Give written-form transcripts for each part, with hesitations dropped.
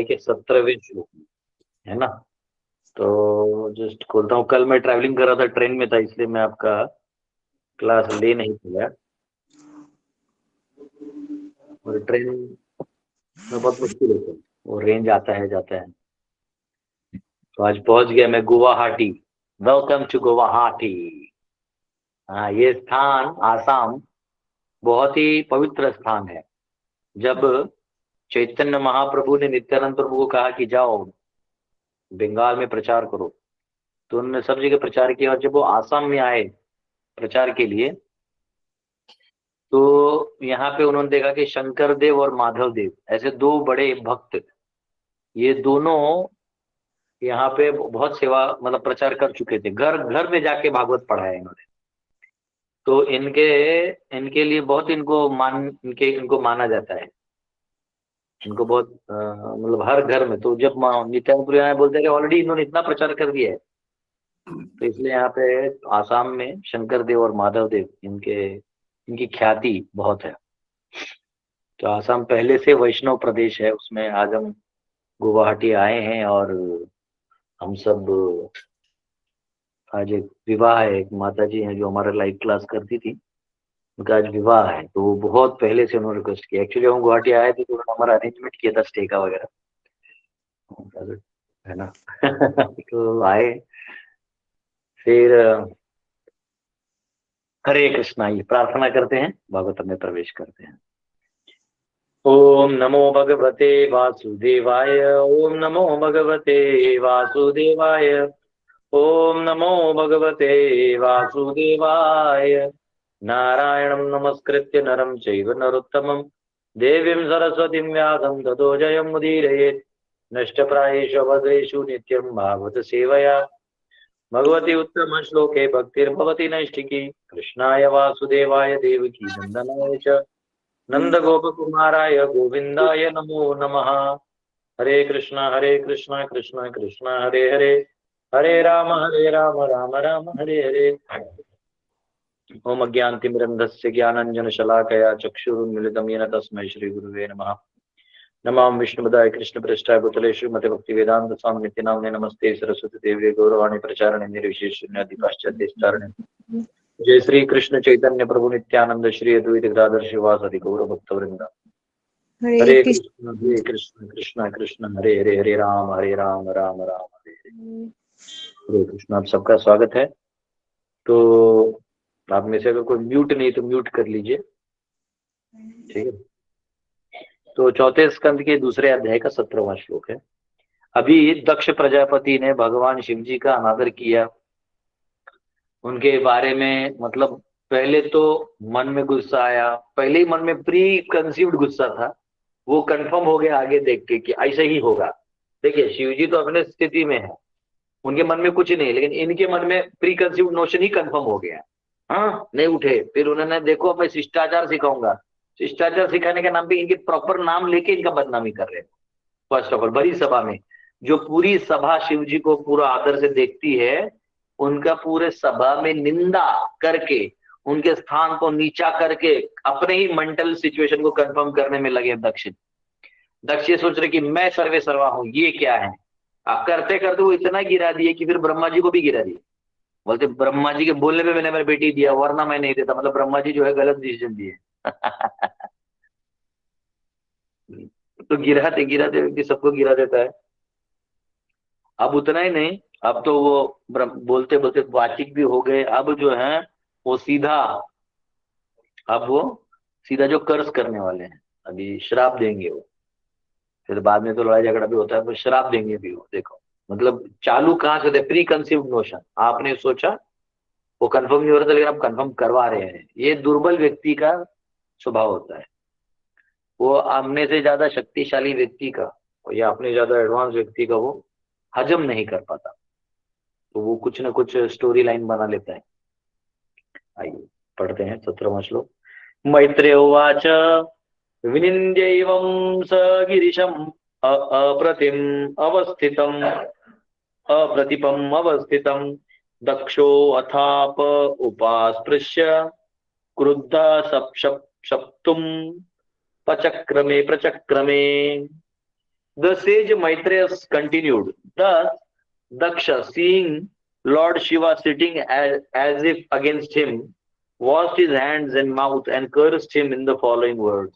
के 17वें श्लोक में, है ना। तो जस्ट खोलता हूँ। कल मैं ट्रैवलिंग कर रहा था, ट्रेन में था, इसलिए मैं आपका क्लास ले नहीं पाया। और ट्रेन में बहुत मुश्किल होता है, वो रेंज आता है जाता है। तो आज पहुंच गया मैं गुवाहाटी। Welcome to Guwahati. हाँ, ये स्थान आसाम बहुत ही पवित्र स्थान है। जब चैतन्य महाप्रभु ने नित्यानंद प्रभु को कहा कि जाओ बंगाल में प्रचार करो, तो उन्होंने सब जगह प्रचार किया। और जब वो आसाम में आए प्रचार के लिए, तो यहाँ पे उन्होंने देखा कि शंकर देव और माधव देव ऐसे दो बड़े भक्त, ये दोनों यहाँ पे बहुत सेवा मतलब प्रचार कर चुके थे। घर घर में जाके भागवत पढ़ाया इन्होंने। तो इनके इनके लिए बहुत इनको माना जाता है। इनको बहुत मतलब हर घर में। तो जब नित्यानंद यहाँ बोलते हैं ऑलरेडी इन्होंने इतना प्रचार कर दिया है, तो इसलिए यहाँ पे आसाम में शंकर देव और माधव देव इनकी ख्याति बहुत है। तो आसाम पहले से वैष्णव प्रदेश है, उसमें आज हम गुवाहाटी आए हैं। और हम सब आज एक विवाह है, एक माता जी हैं जो हमारा लाइव क्लास करती थी, उनका आज विवाह है। तो वो बहुत पहले से उन्होंने रिक्वेस्ट किया। एक्चुअली हम गुवाहाटी आए थे तो उन्होंने हमारा अरेंजमेंट किया था स्टे का वगैरह, है ना। तो आए फिर हरे कृष्णा ये प्रार्थना करते हैं, भागवतम में प्रवेश करते हैं। ओम नमो भगवते वासुदेवाय। ओम नमो भगवते वासुदेवाय। ओम नमो भगवते वासुदेवाय। नारायणं नमस्कृत्य नरं चैव नरोत्तमं देवीं सरस्वतीं व्यासं ततो जयमुदीरयेत्। नष्टप्रायेषु भद्रेषु नित्यं भागवत सेवया भगवती उत्तम श्लोके भक्तिर्भवति नैष्ठिकी। कृष्णाय वासुदेवाय देवकी नंदनाय च नंदगोपकुमाराय गोविंदाय नमो नमः। हरे कृष्णा कृष्णा कृष्णा हरे हरे, हरे राम राम राम हरे हरे। ओम अज्ञानतिमिरन्धस्य ज्ञानाञ्जनशलाकया चक्षुरुन्मिलितं येन तस्मै श्रीगुरुवे नमः। नमां विष्णुपदाय कृष्णप्रेष्ठाय भूतले श्रीमते भक्तिवेदांत स्वामी नित्यानंदे नमस्ते सरस्वती देवी गौरवाणी प्रचारणे निर्विशेष शून्याधिपाश्चात्यचारणे। जय श्री कृष्ण चैतन्य प्रभु नित्यानंद श्री अद्वैत गदाधर श्रीवासादि गौर भक्तवृंद। हरे कृष्ण कृष्ण कृष्ण हरे हरे, हरे राम राम राम हरे हरे। हरे कृष्ण। आप सबका स्वागत है। तो आप में से अगर कोई म्यूट नहीं तो म्यूट कर लीजिए, ठीक है। तो चौथे स्कंद के दूसरे अध्याय का 17वां श्लोक है। अभी दक्ष प्रजापति ने भगवान शिव जी का अनादर किया, उनके बारे में मतलब पहले तो मन में गुस्सा आया, पहले ही मन में प्री कंसीव्ड गुस्सा था, वो कंफर्म हो गया आगे देख के कि ऐसा ही होगा। देखिए शिव जी तो अपने स्थिति में है, उनके मन में कुछ नहीं, लेकिन इनके मन में प्री कंसीव्ड नोशन ही कंफर्म हो गया। हाँ, नहीं उठे। फिर उन्होंने देखो मैं शिष्टाचार सिखाऊंगा, शिष्टाचार सिखाने के नाम पे इनके प्रॉपर नाम लेके इनका बदनामी कर रहे हैं। फर्स्ट ऑफ ऑल बड़ी सभा में, जो पूरी सभा शिव जी को पूरा आदर से देखती है, उनका पूरे सभा में निंदा करके, उनके स्थान को नीचा करके अपने ही मेंटल सिचुएशन को कंफर्म करने में लगे दक्ष। दक्ष ये सोच रहे कि मैं सर्वे सर्वा हूं, ये क्या है। करते करते वो इतना गिरा दिए कि फिर ब्रह्मा जी को भी गिरा दिया। बोलते ब्रह्मा जी के बोलने पे मैंने मेरी बेटी दिया, वरना मैं नहीं देता। मतलब ब्रह्मा जी जो है गलत डिसीजन दिए। तो गिराते गिराते व्यक्ति सबको गिरा देता है। अब उतना ही नहीं, अब तो वो बोलते बोलते वाचिक भी हो गए। अब जो है वो सीधा, अब वो सीधा जो कर्ज करने वाले हैं, अभी श्राप देंगे वो। फिर बाद में तो लड़ाई झगड़ा भी होता है, पर श्राप देंगे भी वो। देखो मतलब चालू कहाँ से थे, प्री कंसीव्ड नोशन। आपने सोचा, वो कंफर्म नहीं हो रहा था, लेकिन आप कंफर्म करवा रहे हैं। ये दुर्बल व्यक्ति का स्वभाव होता है। वो अपने से ज्यादा शक्तिशाली व्यक्ति का या अपने ज्यादा एडवांस व्यक्ति का वो हजम नहीं कर पाता, तो वो कुछ ना कुछ स्टोरी लाइन बना लेता है। आइए पढ़ते हैं 17वां श्लोक। मैत्रेय उवाच विनिन्द्यैवं स गिरिशम् अप्रतिम अवस्थितम् अप्रतिपम् अवस्थितम् दक्षो अथाप उपास्पृश्य क्रुद्ध सप्तुम प्रचक्रमे। The sage Maitreya continued, thus Daksha, seeing Lord Shiva sitting as if against him, washed his hands and mouth and cursed him in the following words.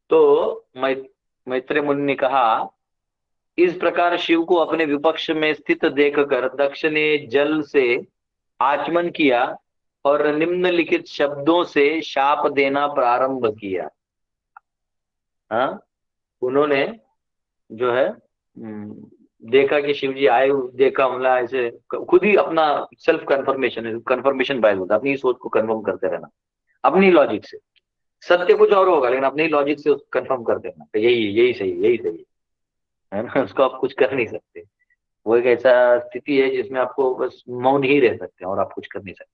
तो मैत्रेय मुनि ने कहा, इस प्रकार शिव को अपने विपक्ष में स्थित देखकर दक्ष ने जल से आचमन किया और निम्नलिखित शब्दों से शाप देना प्रारंभ किया। हाँ, उन्होंने जो है देखा कि शिव जी आए, देखा मतलब ऐसे खुद ही अपना सेल्फ कंफर्मेशन बायस होता है, अपनी सोच को कंफर्म करते रहना अपनी लॉजिक से। सत्य कुछ और होगा लेकिन अपनी लॉजिक से उसको कंफर्म कर देना तो यही सही है ना, उसको आप कुछ कर नहीं सकते। वो एक ऐसा स्थिति है जिसमें आपको बस मौन ही रह सकते हैं और आप कुछ कर नहीं सकते।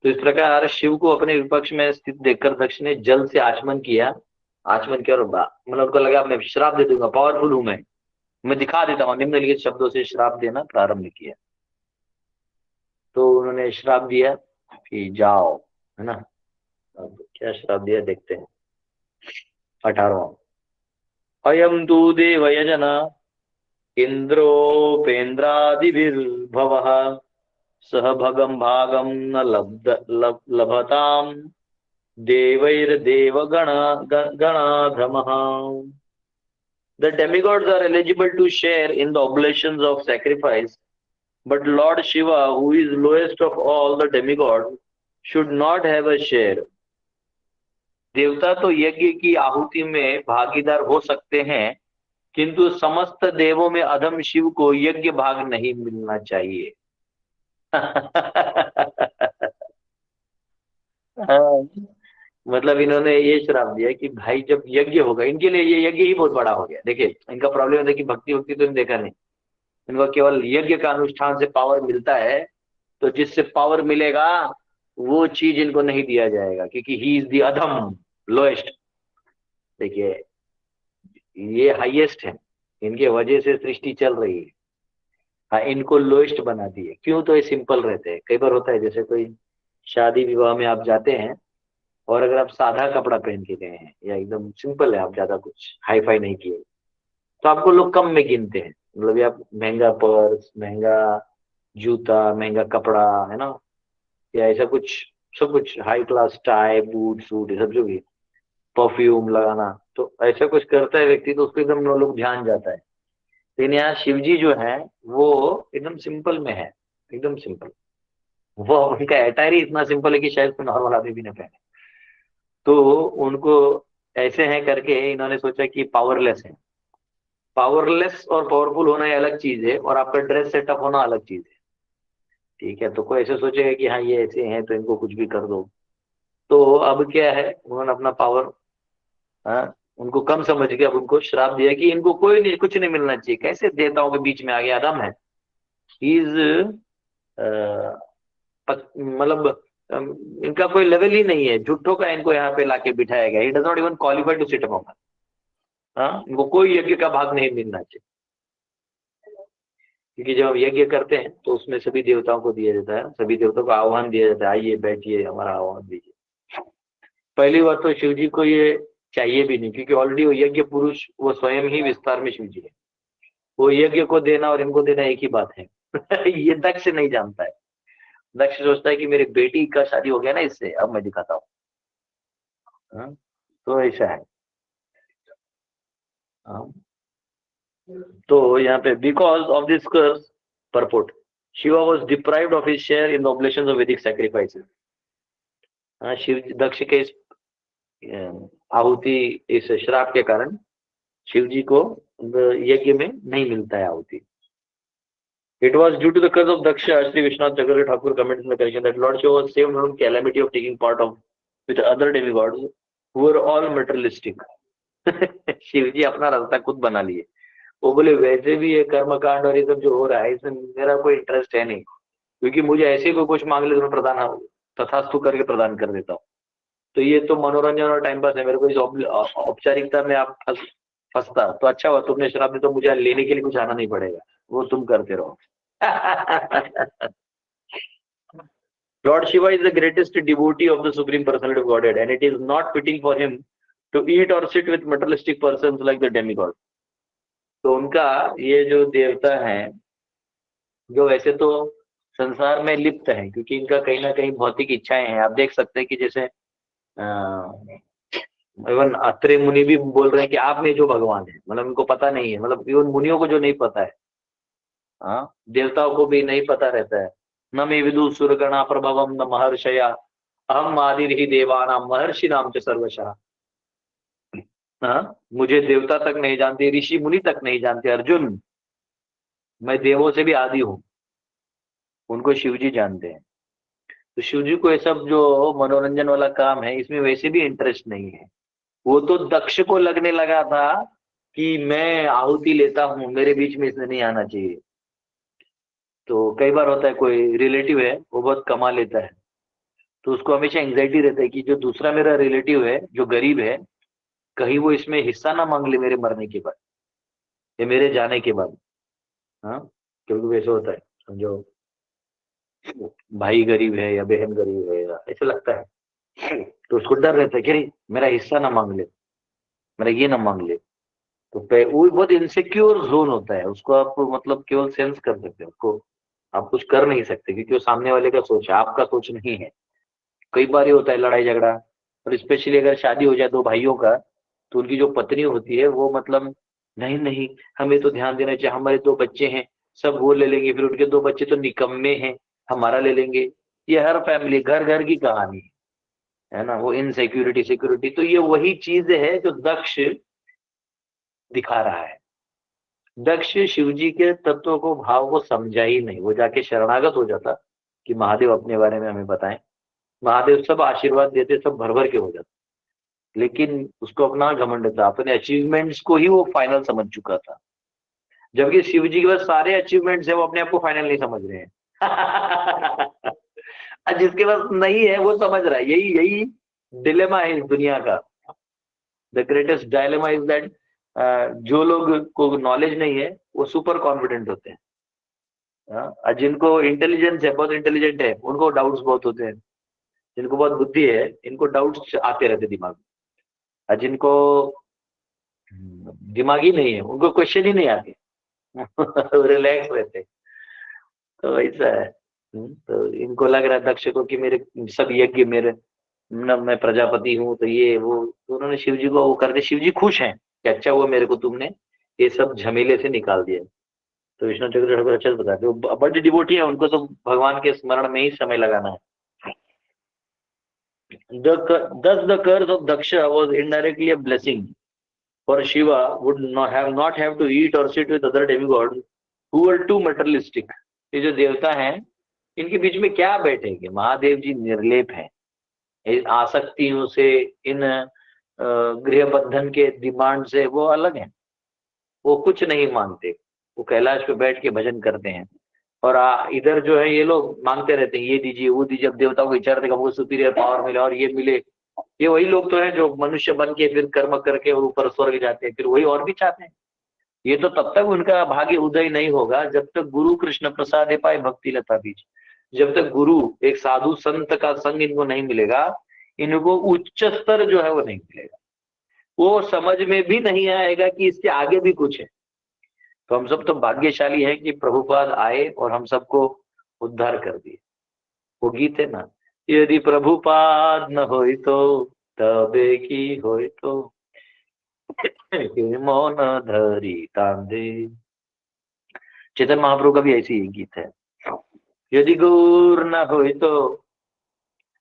तो इस प्रकार शिव को अपने विपक्ष में स्थित देखकर दक्ष ने जल से आचमन किया और मतलब उनको लगा मैं श्राप दे दूंगा, पावरफुल हूं मैं दिखा देता हूँ, निम्नलिखित शब्दों से श्राप देना प्रारंभ किया। तो उन्होंने श्राप दिया कि जाओ, है ना। अब क्या श्राप दिया देखते हैं। 18वां, अयम तु देवयजना इंद्रोपेन्द्रादिभिर्भवः सह भगम भागम न लभताम देवैर्देवगणाधमः। The demigods are eligible to share in the oblations of sacrifice, but Lord Shiva, who is lowest of all the demigods, should not have a share. देवता तो यज्ञ की आहुति में भागीदार हो सकते हैं, किंतु समस्त देवों में अधम शिव को यज्ञ भाग नहीं मिलना चाहिए। मतलब इन्होंने ये श्राप दिया कि भाई जब यज्ञ होगा, इनके लिए ये यज्ञ ही बहुत बड़ा हो गया। देखिए इनका प्रॉब्लम है कि भक्ति तो इन्होंने देखा नहीं, इनको केवल यज्ञ का अनुष्ठान से पावर मिलता है, तो जिससे पावर मिलेगा वो चीज इनको नहीं दिया जाएगा क्योंकि ही इज द अधम, लोएस्ट। देखिए ये हाईएस्ट है, इनके वजह से सृष्टि चल रही है। हाँ, इनको लोएस्ट बना दिए। क्यों? तो ये सिंपल रहते हैं। कई बार होता है जैसे कोई शादी विवाह में आप जाते हैं और अगर आप सादा कपड़ा पहन के गए हैं या एकदम सिंपल है, आप ज्यादा कुछ हाई फाई नहीं किए, तो आपको लोग कम में गिनते हैं। मतलब आप महंगा पर्स, महंगा जूता, महंगा कपड़ा, है ना, या ऐसा कुछ सब कुछ high class tie boot suit ये सब जो भी परफ्यूम लगाना, तो ऐसा कुछ करता है व्यक्ति तो उसको एकदम लोग ध्यान जाता है। लेकिन यहाँ शिव जी जो है वो एकदम सिंपल में है, एकदम सिंपल। वो उनका अटायर ही इतना सिंपल है कि शायद नॉर्मल आदमी भी न पहने। तो उनको ऐसे हैं करके इन्होंने सोचा कि पावरलेस है। पावरलेस और पावरफुल होना ये अलग चीज है और आपका ड्रेस सेटअप होना अलग चीज है। ठीक है, तो कोई ऐसे सोचेगा कि हाँ ये ऐसे हैं तो इनको कुछ भी कर दो। तो अब क्या है, उन्होंने अपना पावर, हाँ, उनको कम समझ के अब उनको श्राप दिया कि इनको कोई नहीं, कुछ नहीं मिलना चाहिए। कैसे देवताओं के बीच में आ गया, आदम है, इज मतलब इनका कोई लेवल ही नहीं है, झूठों का इनको यहाँ पे लाके बिठाया गया। He does not even qualified to sit among. हाँ, इनको कोई यज्ञ का भाग नहीं मिलना चाहिए, क्योंकि जब हम यज्ञ करते हैं तो उसमें सभी देवताओं को दिया जाता है, सभी देवताओं को आह्वान दिया जाता है, आइए बैठिए हमारा आह्वान दीजिए। पहली बात तो शिव जी को ये चाहिए भी नहीं, क्योंकि ऑलरेडी वो यज्ञ पुरुष वो स्वयं ही विस्तार में शिव जी है। वो यज्ञ को देना और इनको देना एक ही बात है। ये दक्ष नहीं जानता है। दक्ष सोचता है कि मेरी बेटी का शादी हो गया ना इससे, अब मैं दिखाता हूँ। तो ऐसा है। तो यहाँ पे because of this curse purport Shiva was deprived of his share in the oblations of Vedic sacrifices. Shiva Daksha के इस आहुति, इस श्राप के कारण शिव जी को यज्ञ में नहीं मिलता है आहुति। It was due to the curse of Daksha, Sri Vishwanath Chakravarti Thakur comments in the connection that Lord Shiva was saved from calamity of taking part of with other demigods who were all materialistic. Shiv जी अपना रास्ता खुद बना लिए। वो बोले वैसे भी ये कर्म कांड और ये सब जो हो रहा है इसमें मेरा कोई इंटरेस्ट है नहीं, क्योंकि मुझे ऐसे कोई कुछ मांग ले तो मैं प्रदान तथास्तु करके प्रदान कर देता हूँ। तो ये तो मनोरंजन और टाइम पास है, मेरे को इस औपचारिकता में आप फंसता तो अच्छा हुआ, तुमने शराब दी तो मुझे लेने के लिए कुछ आना नहीं पड़ेगा, वो तुम करते रहो। Lord Shiva is the greatest devotee of the Supreme Personality of Godhead, and it is not fitting for him to eat और sit with materialistic persons like the demigod. तो उनका ये जो देवता है, जो वैसे तो संसार में लिप्त है, क्योंकि इनका कहीं ना कहीं भौतिक इच्छाएं हैं। आप देख सकते हैं कि जैसे इवन अत्रे मुनि भी बोल रहे हैं कि आप में जो भगवान है, मतलब इनको पता नहीं है, मतलब इवन मुनियों को जो नहीं पता है, हाँ, देवताओं को भी नहीं पता रहता है। न मे विदु सुरगणा प्रभवम न महर्षया अहम आदि ही देवानाम महर्षि नाम च सर्वशः। हाँ, मुझे देवता तक नहीं जानते, ऋषि मुनि तक नहीं जानते अर्जुन, मैं देवों से भी आदि हूँ। उनको शिव जी जानते हैं। तो शिव जी को ये सब जो मनोरंजन वाला काम है, इसमें वैसे भी इंटरेस्ट नहीं है। वो तो दक्ष को लगने लगा था कि मैं आहुति लेता हूँ, मेरे बीच में इसने नहीं आना चाहिए। तो कई बार होता है कोई रिलेटिव है वो बहुत कमा लेता है, तो उसको हमेशा एंग्जाइटी रहता है कि जो दूसरा मेरा रिलेटिव है जो गरीब है, कहीं वो इसमें हिस्सा ना मांग ले मेरे मरने के बाद या मेरे जाने के बाद। हाँ, क्योंकि वैसे होता है, समझो भाई गरीब है या बहन गरीब है या ऐसा लगता है, तो उसको डर रहता है कि अरे मेरा हिस्सा ना मांग ले, मेरा ये ना मांग ले। तो वो बहुत इनसिक्योर जोन होता है, उसको आप मतलब केवल सेंस कर सकते हो, उसको आप कुछ कर नहीं सकते, क्योंकि वो सामने वाले का सोच है, आपका सोच नहीं है। कई बार ये होता है लड़ाई झगड़ा, और स्पेशली अगर शादी हो जाए दो भाइयों का, तो उनकी जो पत्नी होती है वो मतलब नहीं नहीं, हमें तो ध्यान देना चाहिए, हमारे दो बच्चे हैं, सब वो ले लेंगे, फिर उनके दो बच्चे तो निकम्मे हैं, हमारा ले लेंगे। ये हर फैमिली घर घर की कहानी है ना, वो इनसिक्योरिटी सिक्योरिटी। तो ये वही चीज है जो दक्ष दिखा रहा है। दक्ष शिव जी के तत्व को भाव को समझा ही नहीं, वो जाके शरणागत हो जाता कि महादेव अपने बारे में हमें बताएं। महादेव सब आशीर्वाद देते, सब भर भर के हो जाते, लेकिन उसको अपना घमंड था, अपने अचीवमेंट्स को ही वो फाइनल समझ चुका था। जबकि शिव जी के पास सारे अचीवमेंट्स है, वो अपने आप को फाइनल नहीं समझ रहे हैं। और जिसके पास नहीं है वो समझ रहा है। यही यही डिलेमा है इस दुनिया का। The greatest dilemma is that जो लोग को नॉलेज नहीं है वो सुपर कॉन्फिडेंट होते हैं, हाँ? और जिनको इंटेलिजेंस है, बहुत इंटेलिजेंट है, उनको डाउट्स बहुत होते हैं। जिनको बहुत बुद्धि है, इनको डाउट्स आते रहते दिमाग में। और जिनको दिमाग ही नहीं है, उनको क्वेश्चन ही नहीं आते। रिलैक्स रहते। तो ऐसा है। तो इनको लग रहा है दक्ष को कि मेरे सब यज्ञ मेरे न, मैं प्रजापति हूँ, तो ये वो, तो उन्होंने शिव जी को वो कर दिया। शिव जी खुश हैं कि अच्छा हुआ मेरे को तुमने ये सब झमेले से निकाल दिया। तो विष्णु चक्र ठाकुर अच्छे से बताते, वो बड़े डिवोटी है, उनको तो भगवान के स्मरण में ही समय लगाना है। Thus the curse of Daksha was indirectly a blessing, for Shiva would not have to eat or sit with other demigods who were too materialistic. ये जो देवता हैं, इनके बीच में क्या बैठेंगे? महादेव जी निर्लेप हैं, इन आसक्तियों से, इन गृह बंधन के डिमांड से वो अलग हैं। वो कुछ नहीं मांगते, वो कैलाश पे बैठ के भजन करते हैं। और इधर जो है ये लोग मांगते रहते हैं, ये दीजिए वो दीजिए। अब देवताओं को विचार देगा, वो सुपीरियर पावर मिले और ये मिले। ये वही लोग तो हैं जो मनुष्य बन के फिर कर्म करके और ऊपर स्वर्ग जाते हैं, फिर वही और भी चाहते हैं। ये तो तब तक उनका भाग्य उदय नहीं होगा जब तक गुरु कृष्ण प्रसाद पाए भक्ति लता बीज। जब तक गुरु एक साधु संत का संग इनको नहीं मिलेगा, इनको उच्च स्तर जो है वो नहीं मिलेगा। वो समझ में भी नहीं आएगा कि इसके आगे भी कुछ है। तो हम सब तो भाग्यशाली है कि प्रभुपाद आए और हम सबको उद्धार कर दिए। वो गीत है ना, यदि प्रभुपाद न होई तो तबे की होई तो मौन धरी तांदे। चेतन महाप्रभु का भी ऐसी ही गीत है, यदि गौर न होई तो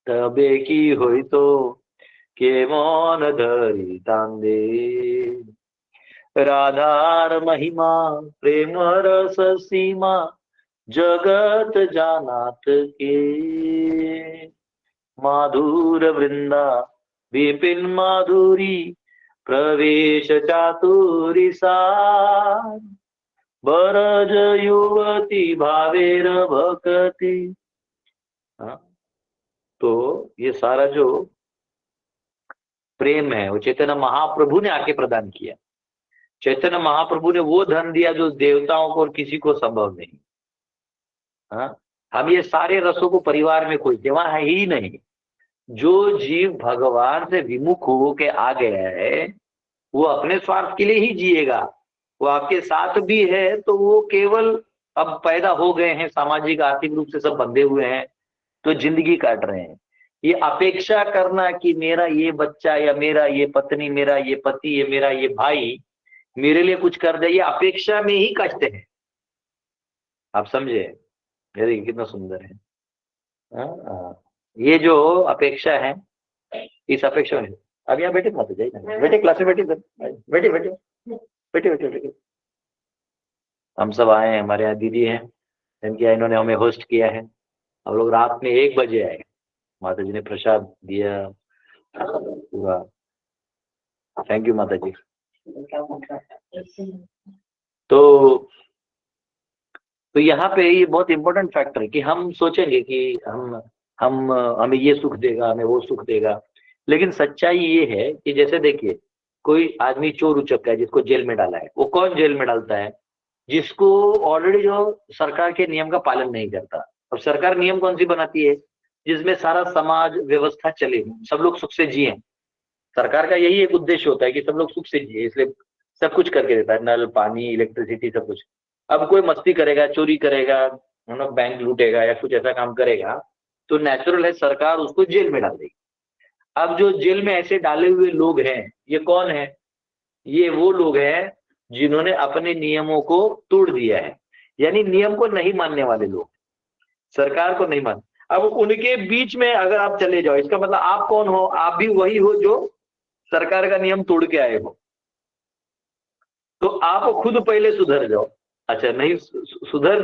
तबे की होई तो के मौन धरी तांदे। राधार महिमा प्रेम रस सीमा जगत जानात के। माधुर वृंदा विपिन माधुरी प्रवेश चातुरी सार। बरज युवती भावेर भक्ति। हाँ, तो ये सारा जो प्रेम है वो चैतन्य महाप्रभु ने आके प्रदान किया। चैतन्य महाप्रभु ने वो धन दिया जो देवताओं को और किसी को संभव नहीं। हाँ, हम ये सारे रसों को परिवार में खोजते, वहां है ही नहीं। जो जीव भगवान से विमुख हो के आ गया है वो अपने स्वार्थ के लिए ही जिएगा। वो आपके साथ भी है तो वो केवल अब पैदा हो गए हैं, सामाजिक आर्थिक रूप से सब बंधे हुए हैं, तो जिंदगी काट रहे हैं। ये अपेक्षा करना कि मेरा ये बच्चा या मेरा ये पत्नी, मेरा ये पति, ये मेरा ये भाई मेरे लिए कुछ कर दे, ये अपेक्षा में ही कष्ट है। आप समझे? ये देखिए कितना सुंदर है। हाँ, हाँ। ये जो अपेक्षा है, इस अपेक्षा में अब यहाँ बैठे मत जाइए, बैठे क्लास में बैठे, बैठे बैठे बैठे बैठे बैठे। हम सब आए हैं, हमारे यहाँ दीदी हैं, इनके यहाँ इन्होंने हमें होस्ट किया है। हम लोग रात में 1 बजे आए, माता जी ने प्रसाद दिया पूरा। थैंक यू माता जी। तो यहाँ पे ये बहुत इंपॉर्टेंट फैक्टर है कि हम सोचेंगे कि हम हमें ये सुख देगा, हमें वो सुख देगा, लेकिन सच्चाई ये है कि जैसे देखिए कोई आदमी चोर उचक्का है जिसको जेल में डाला है, वो कौन जेल में डालता है? जिसको ऑलरेडी जो सरकार के नियम का पालन नहीं करता। और सरकार नियम कौन सी बनाती है? जिसमें सारा समाज व्यवस्था चले, सब लोग सुख से जिए। सरकार का यही एक उद्देश्य होता है कि सब लोग सुख से जिए, इसलिए सब कुछ करके देता है, नल, पानी, इलेक्ट्रिसिटी, सब कुछ। अब कोई मस्ती करेगा, चोरी करेगा, बैंक लूटेगा या कुछ ऐसा काम करेगा, तो नेचुरल है सरकार उसको जेल में डाल देगी। अब जो जेल में ऐसे डाले हुए लोग हैं, ये कौन है? ये वो लोग हैं जिन्होंने अपने नियमों को तोड़ दिया है, यानी नियम को नहीं मानने वाले लोग, सरकार को नहीं मान। अब उनके बीच में अगर आप चले जाओ, इसका मतलब आप कौन हो? आप भी वही हो जो सरकार का नियम तोड़ के आए हो। तो आप खुद पहले सुधर जाओ। अच्छा, नहीं सुधर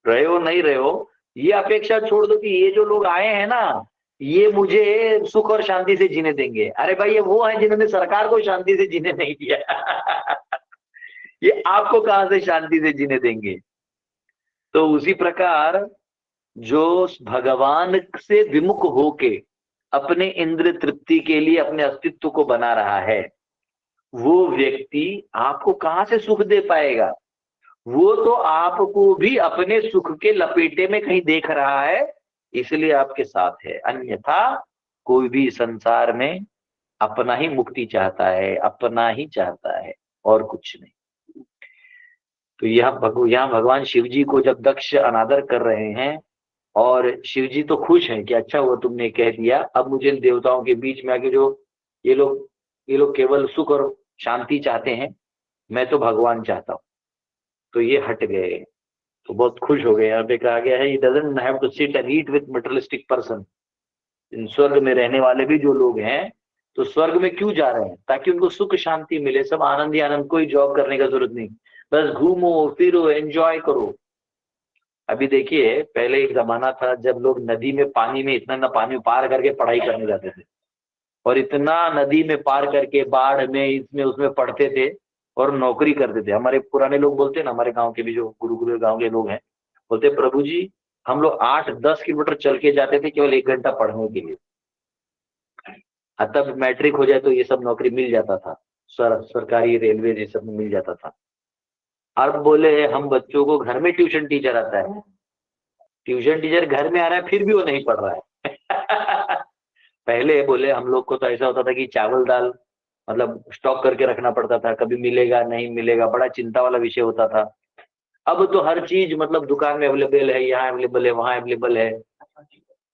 रहे हो, नहीं रहे हो, ये अपेक्षा छोड़ दो कि ये जो लोग आए हैं ना, ये मुझे सुख और शांति से जीने देंगे। अरे भाई, ये वो है जिन्होंने सरकार को शांति से जीने नहीं दिया। ये आपको कहां से शांति से जीने देंगे? तो उसी प्रकार जो भगवान से विमुख होके अपने इंद्र तृप्ति के लिए अपने अस्तित्व को बना रहा है, वो व्यक्ति आपको कहां से सुख दे पाएगा? वो तो आपको भी अपने सुख के लपेटे में कहीं देख रहा है, इसलिए आपके साथ है। अन्यथा कोई भी संसार में अपना ही मुक्ति चाहता है, अपना ही चाहता है, और कुछ नहीं। तो यहाँ भगवान शिव जी को जब दक्ष अनादर कर रहे हैं, और शिव जी तो खुश हैं कि अच्छा हुआ तुमने कह दिया, अब मुझे देवताओं के बीच में आके जो ये लोग केवल सुख और शांति चाहते हैं, मैं तो भगवान चाहता हूँ, तो ये हट गए। तो बहुत खुश हो गए। यहाँ पे कहा गया है, he doesn't have to sit and eat with materialistic person। इन स्वर्ग में रहने वाले भी जो लोग हैं, तो स्वर्ग में क्यों जा रहे हैं? ताकि उनको सुख शांति मिले, सब आनंद ही आनंद, कोई जॉब करने का जरूरत नहीं, बस घूमो फिरो एंजॉय करो। अभी देखिए, पहले एक जमाना था जब लोग नदी में पानी में इतना पानी पार करके पढ़ाई करने जाते थे, और इतना नदी में पार करके बाढ़ में इसमें उसमें पढ़ते थे और नौकरी करते थे। हमारे पुराने लोग बोलते हैं ना, हमारे गांव के भी जो गुरुकुल गांव के लोग हैं, बोलते प्रभु जी हम लोग 8-10 किलोमीटर चल के जाते थे केवल 1 घंटा पढ़ने के लिए। तब मैट्रिक हो जाए तो ये सब नौकरी मिल जाता था, सरकारी रेलवे ये सब में मिल जाता था। अब बोले हम बच्चों को घर में ट्यूशन टीचर आता है, ट्यूशन टीचर घर में आ रहा है फिर भी वो नहीं पढ़ रहा है। पहले बोले हम लोग को तो ऐसा होता था कि चावल दाल मतलब स्टॉक करके रखना पड़ता था, कभी मिलेगा नहीं मिलेगा, बड़ा चिंता वाला विषय होता था। अब तो हर चीज मतलब दुकान में अवेलेबल है, यहाँ अवेलेबल है, वहां अवेलेबल है।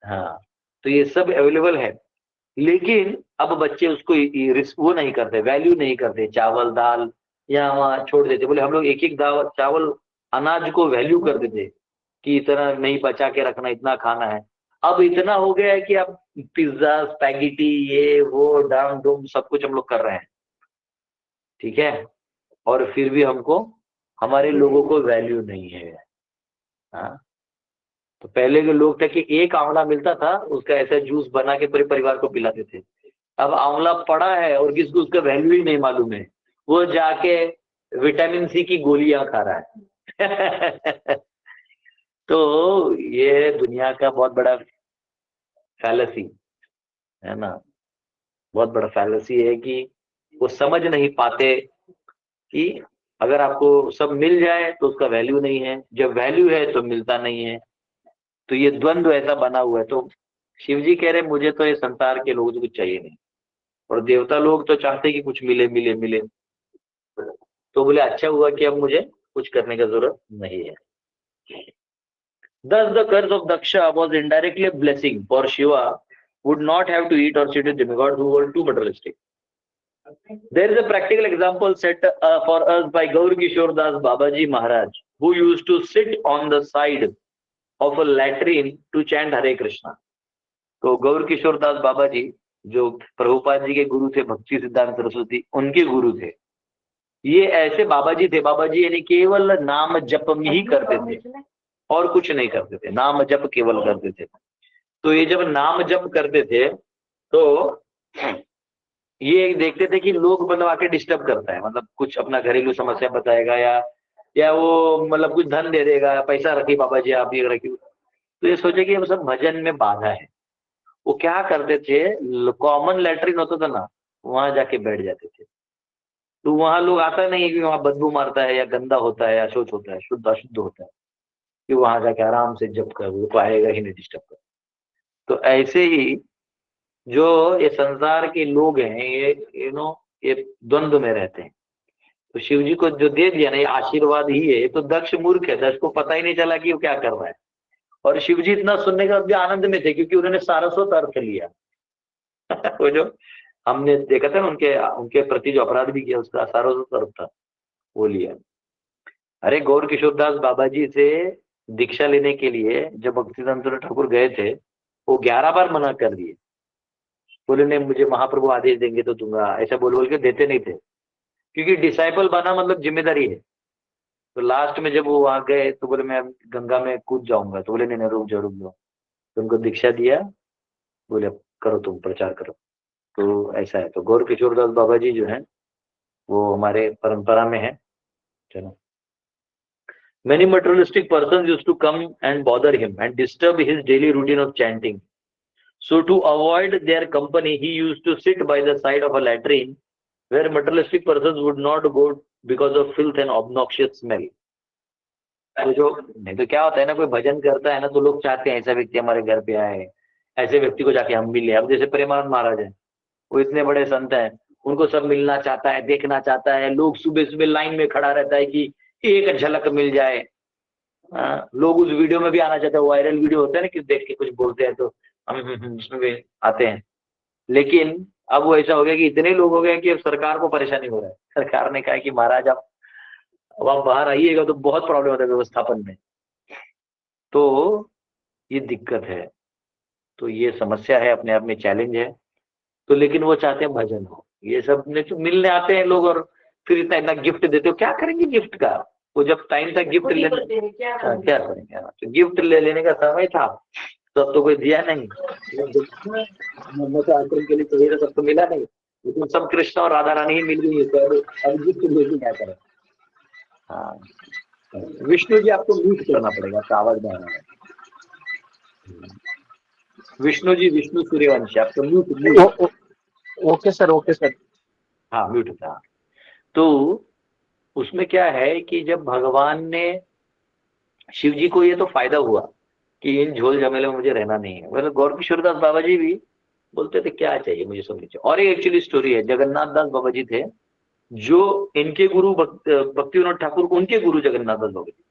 हाँ, तो ये सब अवेलेबल है, लेकिन अब बच्चे उसको रिस्क वो नहीं करते, वैल्यू नहीं करते, चावल दाल यहाँ वहाँ छोड़ देते। बोले हम लोग एक एक चावल अनाज को वैल्यू करते थे कि इतना नहीं बचा के रखना, इतना खाना है। अब इतना हो गया है कि अब पिज्जा स्पैगेटी ये वो डाम डूम सब कुछ हम लोग कर रहे हैं, ठीक है, और फिर भी हमको हमारे लोगों को वैल्यू नहीं है। हाँ, तो पहले के लोग थे कि एक आंवला मिलता था, उसका ऐसा जूस बना के पूरे परिवार को पिलाते थे। अब आंवला पड़ा है और किसको उसका वैल्यू ही नहीं मालूम है, वो जाके विटामिन सी की गोलियां खा रहा है। तो ये दुनिया का बहुत बड़ा फैलेसी है ना, बहुत बड़ा फैलेसी है कि वो समझ नहीं पाते कि अगर आपको सब मिल जाए तो उसका वैल्यू नहीं है, जब वैल्यू है तो मिलता नहीं है। तो ये द्वंद्व ऐसा बना हुआ है। तो शिव जी कह रहे मुझे तो ये संसार के लोग कुछ चाहिए नहीं, और देवता लोग तो चाहते कि कुछ मिले मिले मिले। तो बोले अच्छा हुआ कि अब मुझे कुछ करने की जरूरत नहीं है। Thus, the curse of Daksha was indirectly a blessing, for Shiva would not have to eat or sit with demigods who were too materialistic. There is a practical example set for us by Gaur Kishore Das Babaji Maharaj, who used to sit on the side of a latrine to chant Hare Krishna. तो गौर किशोर दास बाबा जी जो प्रभुपाद जी के गुरु थे, भक्ति सिद्धांत सरस्वती उनके गुरु थे, ये ऐसे बाबा जी थे। बाबा जी यानी केवल नाम जप में ही करते थे और कुछ नहीं करते थे, नाम जप केवल करते थे। तो ये जब नाम जप करते थे तो ये देखते थे कि लोग मतलब आके डिस्टर्ब करता है, मतलब कुछ अपना घरेलू समस्या बताएगा या वो मतलब कुछ धन दे देगा, पैसा रखिए बाबा जी आप ये रखिए। तो ये सोचे कि ये सब भजन में बाधा है। वो क्या करते थे, कॉमन लैट्रिन होता था ना, वहां जाके बैठ जाते थे। तो वहां लोग आता नहीं है कि वहां बदबू मारता है या गंदा होता है या अशुद्ध होता है, शुद्ध अशुद्ध होता है, कि वहां जाके आराम से जप कर, वो तो आएगा ही नहीं डिस्टर्ब कर। तो ऐसे ही जो ये संसार के लोग हैं, ये ये द्वंद्व में रहते हैं। तो शिव जी को जो दे दिया ना, ये आशीर्वाद ही है। ये तो दक्ष मूर्ख है, दक्ष को पता ही नहीं चला कि वो क्या कर रहा है। और शिव जी इतना सुनने का भी आनंद में थे क्योंकि उन्होंने सारस्वत अर्थ लिया। वो जो हमने देखा था ना, उनके उनके प्रति जो अपराध भी किया उसका सारस्वत अर्थ था, वो लिया। अरे गौर किशोर दास बाबा जी से दीक्षा लेने के लिए जब भक्तिवेदांत ठाकुर गए थे, वो 11 बार मना कर दिए। बोले नहीं, मुझे महाप्रभु आदेश देंगे तो दूंगा, ऐसा बोल बोल के देते नहीं थे, क्योंकि डिसाइपल बना मतलब जिम्मेदारी है। तो लास्ट में जब वो वहां गए तो बोले मैं गंगा में कूद जाऊंगा। तो बोले नहीं नहीं, रुक जाओ रुक जाओ। तो उनको दीक्षा दिया, बोले अब करो, तुम प्रचार करो। तो ऐसा है। तो गौर किशोर दास बाबा जी जो है वो हमारे परंपरा में है। चलो, many materialistic persons used to come and bother him and disturb his daily routine of chanting. So to avoid their company, he used to sit by the side of a latrine where materialistic persons would not go because of filth and obnoxious smell. तो जो नहीं तो क्या होता है ना, कोई भजन करता है ना तो लोग चाहते हैं ऐसा व्यक्ति हमारे घर पे आए, ऐसे व्यक्ति को जाके हम मिले। अब जैसे प्रेमानंद महाराज है, वो इतने बड़े संत हैं, उनको सब मिलना चाहता है, देखना चाहता है। लोग सुबह सुबह लाइन में खड़ा रहता है कि एक झलक मिल जाए। लोग उस वीडियो में भी आना चाहते हैं, वायरल वीडियो होता है ना कि देख के कुछ बोलते हैं तो हम उसमें भी आते हैं। लेकिन अब वो ऐसा हो गया कि इतने लोग हो गए कि अब सरकार को परेशानी हो रहा है। सरकार ने कहा कि महाराज आप अब आप बाहर आइएगा तो बहुत प्रॉब्लम होता है व्यवस्थापन में। तो ये दिक्कत है, तो ये समस्या है, अपने आप में चैलेंज है। तो लेकिन वो चाहते हैं भजन हो, ये सब ने तो मिलने आते हैं लोग, और फिर इतना इतना गिफ्ट देते हो, क्या करेंगे गिफ्ट का। वो जब टाइम था गिफ्ट लेने, क्या करेंगे, तो गिफ्ट ले लेने का समय था तो अब तो कोई दिया नहीं। मोहम्मद आश्रम के लिए चाहिए था, सब तो मिला नहीं, लेकिन सब कृष्ण और राधा रानी ही मिल गई है, तो अब गिफ्ट लेके क्या करें। हाँ, विष्णु जी आपको म्यूट करना पड़ेगा, आपका आवाज नहीं आ रहा है। विष्णु जी, विष्णु सूर्यवंशी, आपको mute. Okay sir, okay sir. हाँ म्यूट था। तो उसमें क्या है कि जब भगवान ने शिव जी को ये तो फायदा हुआ कि इन झोल झमेले में मुझे रहना नहीं है। मतलब गौर किशोरदास बाबा जी भी बोलते थे क्या चाहिए मुझे, सब नीचे। और एक एक्चुअली स्टोरी है, जगन्नाथ दास बाबा जी थे जो इनके गुरु भक्ति विनोद ठाकुर को उनके गुरु जगन्नाथ दास बाबा जी।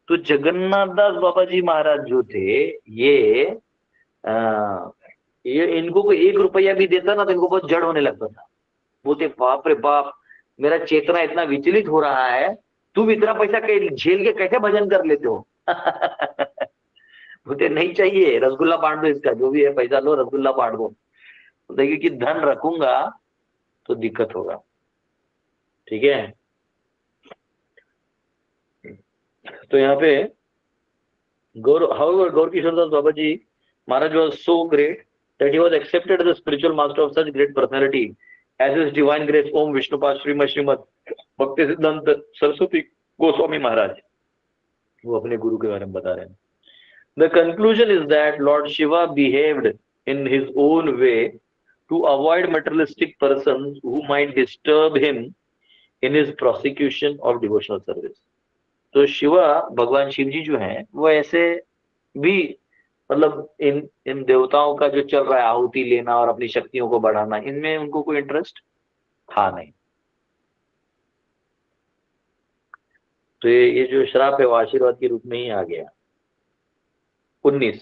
तो जगन्नाथ दास बाबा जी महाराज जो थे, ये आ, ये इनको कोई 1 रुपया भी देता ना तो इनको बहुत जड़ होने लगता था। बोलते बाप रे बाप, मेरा चेतना इतना विचलित हो रहा है, तुम इतना पैसा झेल के कैसे भजन कर लेते हो। बोलते नहीं चाहिए, रसगुल्ला बांट दो, इसका जो भी है पैसा लो, रसगुल्ला बांट दो। देखिए कि धन रखूंगा तो दिक्कत होगा। ठीक है, तो यहाँ पे गौर किशोरदास बाबा जी महाराज was so great that he was accepted as a spiritual master of such great personality as his divine grace Om Vishnupad Srimad भक्ति सिद्धांत सरस्वती गोस्वामी महाराज। वो अपने गुरु के बारे में बता रहे हैं। The conclusion is that Lord Shiva behaved in his own way to avoid materialistic persons who might disturb him in his prosecution of devotional service. तो शिवा, भगवान शिव जी जो हैं वो ऐसे भी मतलब इन देवताओं का जो चल रहा है आहुति लेना और अपनी शक्तियों को बढ़ाना, इनमें उनको कोई इंटरेस्ट था नहीं। तो ये जो श्राप है वो आशीर्वाद के रूप में ही आ गया। 19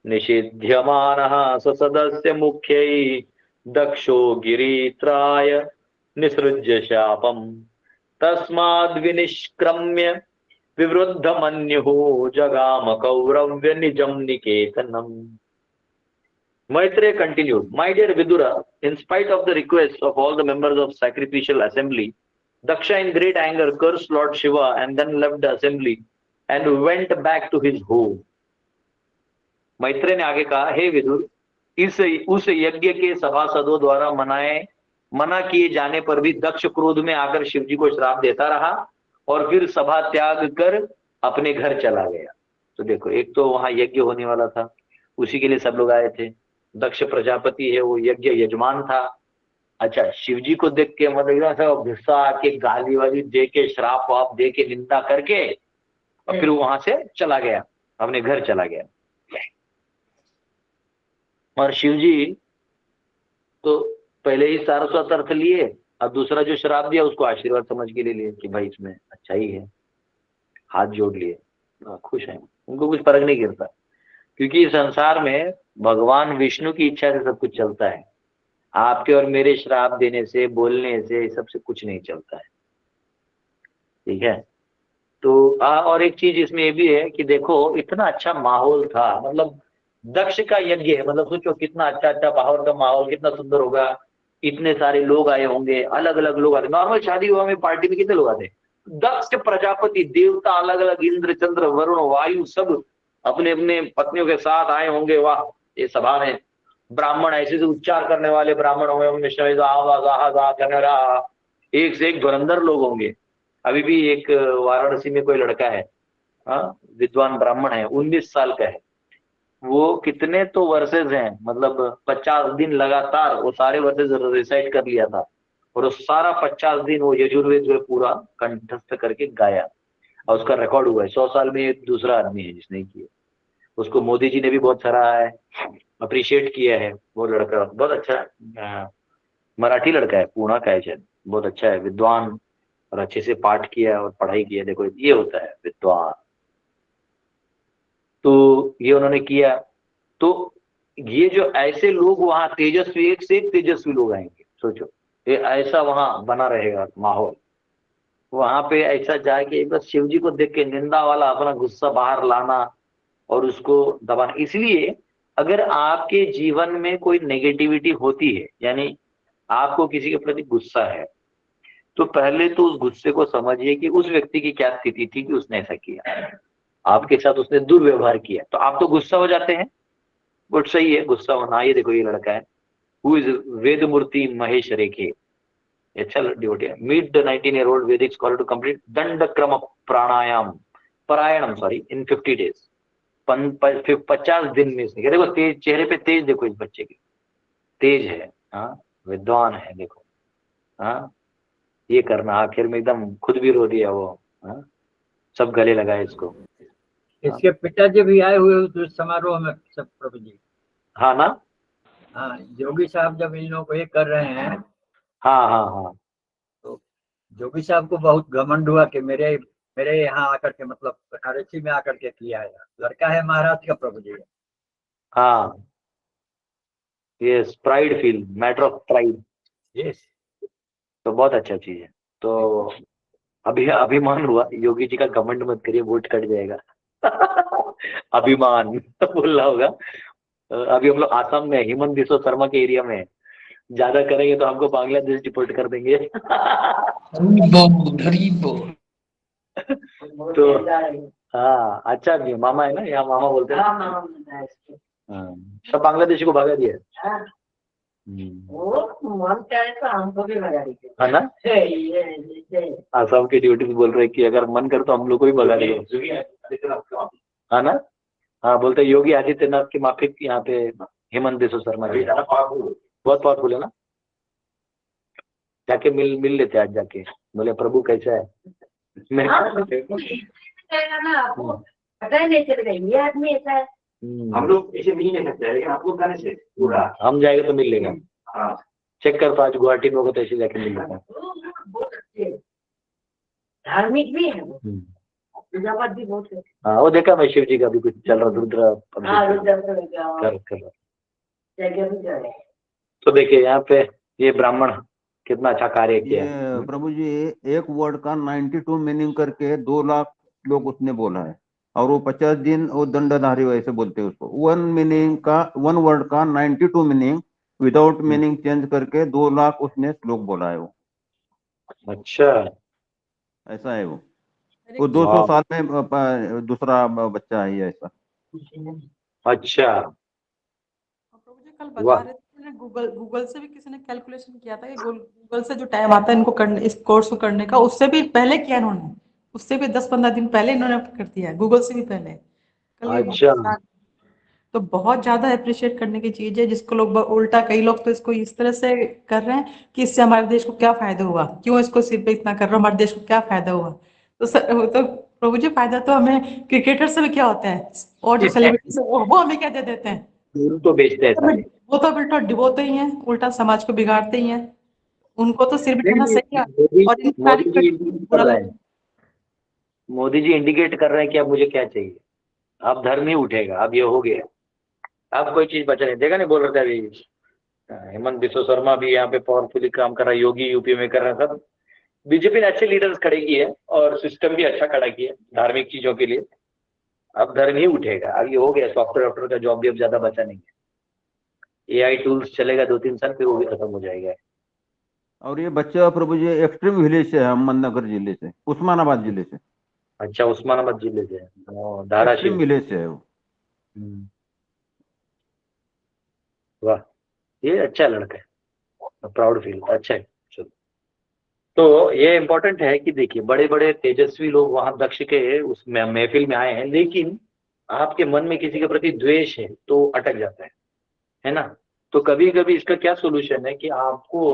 निषिध्यमानः स सदस्य मुख्यै दक्षो गिरीत्राय निसृज्य शापम तस्माद् विनिष्क्रम्य विवृद्धमन्युः जगाम कौरव्य निजम निकेतनम। Maitreya continued, My dear Vidura, in spite of the requests of all the members of sacrificial assembly, Daksha in great anger cursed Lord Shiva and then left the assembly and went back to his home. Maitreya ने आगे कहा, हे विदुर, उस यज्ञ के सभासदों द्वारा मना किए जाने पर भी दक्ष क्रोध में आकर शिव जी को श्राप देता रहा और फिर सभा त्याग कर अपने घर चला गया। तो देखो, एक तो वहां यज्ञ होने वाला था, उसी के लिए सब लोग आए थे। दक्ष प्रजापति है, वो यज्ञ यजमान था। अच्छा, शिव जी को देख के मतलब गुस्सा आके गाली वाली दे के श्राप वाप दे के निंदा करके और फिर वहां से चला गया, अपने घर चला गया। और शिव जी तो पहले ही सारस्वत अर्थ लिए और दूसरा जो श्राप दिया उसको आशीर्वाद समझ के लिए कि भाई इसमें अच्छा ही है, हाथ जोड़ लिए, खुश हैं, उनको कुछ फर्क नहीं गिरता, क्योंकि संसार में भगवान विष्णु की इच्छा से सब कुछ चलता है। आपके और मेरे श्राप देने से, बोलने से, सबसे कुछ नहीं चलता है। ठीक है। तो और एक चीज इसमें ये भी है कि देखो, इतना अच्छा माहौल था, मतलब दक्ष का यज्ञ है, मतलब सोचो कितना अच्छा बाहर का माहौल कितना सुंदर होगा, इतने सारे लोग आए होंगे, अलग अलग लोग आते। नॉर्मल शादी हुआ में पार्टी में कितने लोग आते? दक्ष प्रजापति देवता अलग अलग, इंद्र चंद्र वरुण वायु सब अपने अपने पत्नियों के साथ आए होंगे। वाह, ये सभा में ब्राह्मण ऐसे से उच्चार करने वाले ब्राह्मण होंगे, एक से एक धुरंधर लोग होंगे। अभी भी एक वाराणसी में कोई लड़का है, विद्वान ब्राह्मण है, 19 साल का है। वो कितने तो वर्सेस हैं, मतलब 50 दिन लगातार वो सारे वर्सेस रिसाइट कर लिया था और वो सारा 50 दिन वो यजुर्वेद जो है पूरा कंठस्थ करके गाया और उसका रिकॉर्ड हुआ है। 100 साल में एक दूसरा आदमी है जिसने किया। उसको मोदी जी ने भी बहुत सराहा है, अप्रिशिएट किया है। वो लड़का बहुत अच्छा मराठी लड़का है, पूना का है शायद, बहुत अच्छा है, विद्वान, और अच्छे से पाठ किया और पढ़ाई किया। देखो ये होता है विद्वान। तो ये उन्होंने किया। तो ये जो ऐसे लोग वहां तेजस्वी, एक से एक तेजस्वी लोग आएंगे, सोचो ये ऐसा वहां बना रहेगा माहौल। वहां पे ऐसा जाके बस शिव जी को देख के निंदा वाला अपना गुस्सा बाहर लाना और उसको दबाना। इसलिए अगर आपके जीवन में कोई नेगेटिविटी होती है, यानी आपको किसी के प्रति गुस्सा है, तो पहले तो उस गुस्से को समझिए कि उस व्यक्ति की क्या स्थिति थी कि उसने ऐसा किया, आपके साथ उसने दुर्व्यवहार किया, तो आप तो गुस्सा हो जाते हैं। बट सही है गुस्सा होना। ये देखो ये लड़का है, हु इज वेदमूर्ति महेश रेखे, अच्छा डिवोटी है। मीट द 19-year-old वैदिक स्कॉलर टू कंप्लीट दंड क्रम परायणम इन 50 days। 50 दिन में इसने, देखो तेज, चेहरे पे तेज देखो इस बच्चे की, तेज है, हाँ विद्वान है। देखो हाँ, ये करना आखिर में एकदम खुद भी रो दिया वो, हाँ सब गले लगाए इसको। इसके पिताजी भी आए हुए उस समारोह में सब, प्रभु जी। हाँ ना, हाँ, जोगी साहब जब इन लोगों को ये कर रहे हैं, हाँ हाँ हाँ, तो जोगी साहब को बहुत घमंड हुआ कि मेरे यहाँ आकर के, मतलब बनारसी में आकर के किया है। लड़का है महाराज का, प्रभु जी। हाँ yes, pride feel, matter of pride. Yes, तो बहुत अच्छा चीज है। तो अभी अभिमान हुआ, योगी जी का घमंड मत करिए, वोट कट जाएगा। अभिमान बोलना होगा। अभी हम लोग आसाम में हेमंत बिस्वा शर्मा के एरिया में, ज्यादा करेंगे तो हमको बांग्लादेश डिपोर्ट कर देंगे। तो हाँ अच्छा भी मामा है ना, यहाँ मामा बोलते हैं। हाँ, सब बांग्लादेशी को भगा दिया। वो मन चाहे तो हमको भी भगा दीजिए, है ना। आसाम के ड्यूटी बोल रहे कि अगर मन कर तो हम लोग को भी भगा देंगे, है ना। हाँ बोलते योगी आदित्यनाथ की माफिक यहाँ पे हेमंत बिस्वा शर्मा जी बहुत पावरफुल है ना। जाके मिल लेते आज जाके, बोले प्रभु कैसा है। ना आपको पता ही नहीं चलेगा ये आदमी ऐसा है। हम लोग ऐसे मिल नहीं सकते हैं, लेकिन आप लोग जाने से पूरा हम जाएंगे तो मिल लेगा। हाँ चेक कर, तो आज गुवाहाटी में होगा तो ऐसे जाके मिल लेगा। बहुत अच्छे हैं। धार्मिक भी है वो, पूजा पाठ भी बहुत है। हाँ वो देखा मैं, शिव जी का भी कुछ चल रहा, रुद्र हाँ अभिषेक रुद्र कर रहा। जगह भी जा रहे हैं। तो देखिए यहाँ पे ये ब्राह्मण कितना अच्छा कार्य किया है। ये प्रभु जी एक वर्ड का 92 मीनिंग करके 2 लाख लोग उसने बोला है, और वो 50 दिन वो दंडधारी वैसे बोलते हैं उसको। वन वर्ड का 92 मीनिंग विदाउट मीनिंग चेंज करके 2 लाख उसने श्लोक बोला है वो। अच्छा ऐसा है वो 200 साल में दूसरा बच्चा है ये ऐसा। अच्छा प्रभु जी कल वाह। बता रहे थे, गूगल से भी किसी ने कैलकुलेशन किया था कि गूगल से जो टाइम आता है इनको करने, इस कोर्स को करने का, उससे भी पहले किया इन्होंने, उससे भी 10-15 दिन पहले इन्होंने कर दिया, गूगल से भी पहले कल ये अच्छा बता। तो बहुत ज्यादा अप्रिशिएट करने की चीज है, जिसको लोग उल्टा, कई लोग तो इसको इस तरह से कर रहे हैं कि इससे हमारे देश को क्या फायदा हुआ, क्यों इसको सिर पे इतना कर रहे हो, हमारे देश को क्या फायदा हुआ। तो प्रभु जी फायदा तो हमें क्रिकेटर से भी क्या होता है, और जो सेलिब्रिटी से वो हमें क्या दे देते हैं। दूर तो बेचते हैं सारे। वो तो उल्टा डिबोते ही हैं, उल्टा समाज को बिगाड़ते ही हैं। उनको तो सिर बिठाना नहीं, सही है, मोदी और इनकी मोदी तारीफ जी करके इंडिकेट कर बुरा रहे लगता हैं, मोदी जी इंडिकेट कर रहे हैं कि अब मुझे क्या चाहिए। अब धर्म ही उठेगा, अब ये हो गया, अब कोई चीज बचा नहीं। देखा नहीं, बोल रहे थे अभी हेमंत बिस्व शर्मा भी यहाँ पे पावरफुली काम कर रहा है, योगी यूपी में कर रहा है, सब बीजेपी ने अच्छे लीडर्स खड़े किए और सिस्टम भी अच्छा खड़ा किया धार्मिक चीजों के लिए। अब धर्म ही उठेगा, अब ये हो गया। सॉफ्टवेयर डॉक्टर का जॉब भी अब ज्यादा बचा नहीं है। एआई टूल्स चलेगा 2-3 साल, फिर वो भी खत्म हो जाएगा। और ये बच्चा प्रभु जी एक्सट्रीम विलेज से है, अहमदनगर जिले से, उस्मानाबाद जिले से, अच्छा उस्मानाबाद जिले से है, एक्सट्रीम धाराशिव। विलेज से है वो। हम्म, वाह, ये अच्छा लड़का है, प्राउड फील, अच्छा है। चलो, तो ये इम्पोर्टेंट है कि देखिए बड़े बड़े तेजस्वी लोग वहां दक्ष के उस महफिल में आए हैं, लेकिन आपके मन में किसी के प्रति द्वेष है तो अटक जाता है ना। तो कभी कभी इसका क्या सोल्यूशन है कि आपको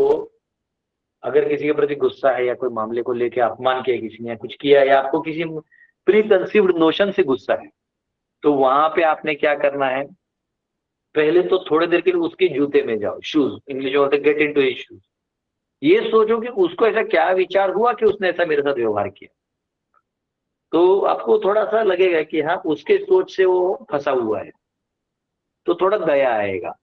अगर किसी के प्रति गुस्सा है, या कोई मामले को लेकर अपमान किया किसी ने, या कुछ किया, या आपको किसी प्री कंसीव्ड नोशन से गुस्सा है, तो वहां पे आपने क्या करना है, पहले तो थोड़ी देर के लिए उसके जूते में जाओ, शूज इंग्लिश में बोलते गेट इनटू हिज शूज। ये सोचो कि उसको ऐसा क्या विचार हुआ कि उसने ऐसा मेरे साथ व्यवहार किया। तो आपको थोड़ा सा लगेगा कि हाँ उसके सोच से वो फंसा हुआ है, तो थोड़ा दया आएगा।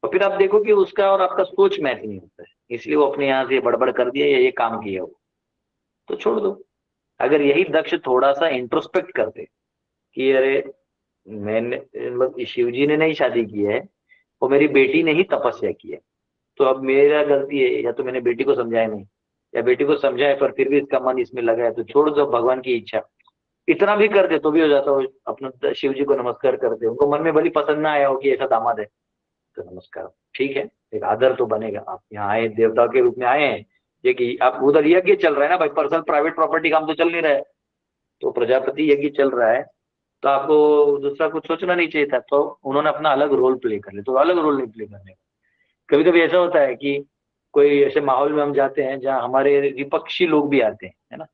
और फिर आप देखो कि उसका और आपका सोच मैच नहीं होता है, इसलिए वो अपने यहाँ से बड़बड़ कर दिया या ये काम किया वो, तो छोड़ दो। अगर यही दक्ष थोड़ा सा इंट्रोस्पेक्ट करते कि अरे मैंने, मतलब शिव जी ने नहीं शादी की है, वो मेरी बेटी ने ही तपस्या की है, तो अब मेरा गलती है, या तो मैंने बेटी को समझाया नहीं, या बेटी को समझाया पर फिर भी इसका मन इसमें लगा है, तो छोड़ दो, भगवान की इच्छा। इतना भी कर दे तो भी हो जाता हो। अपना शिव जी को नमस्कार करते, उनको मन में भली पसंद ना आया हो कि ऐसा दामाद है, तो नमस्कार, ठीक है, एक आदर तो बनेगा। आप यहाँ आए देवता के रूप में आए हैं, ये कि आप उधर यज्ञ चल रहा है ना भाई, पर्सनल प्राइवेट प्रॉपर्टी काम तो चल नहीं रहा है, तो प्रजापति यज्ञ चल रहा है, तो आपको दूसरा कुछ सोचना नहीं चाहिए था। तो उन्होंने अपना अलग रोल प्ले कर लिया, तो अलग रोल नहीं प्ले करने का। कभी कभी ऐसा होता है कि कोई ऐसे माहौल में हम जाते हैं जहाँ हमारे विपक्षी लोग भी आते हैं, है ना,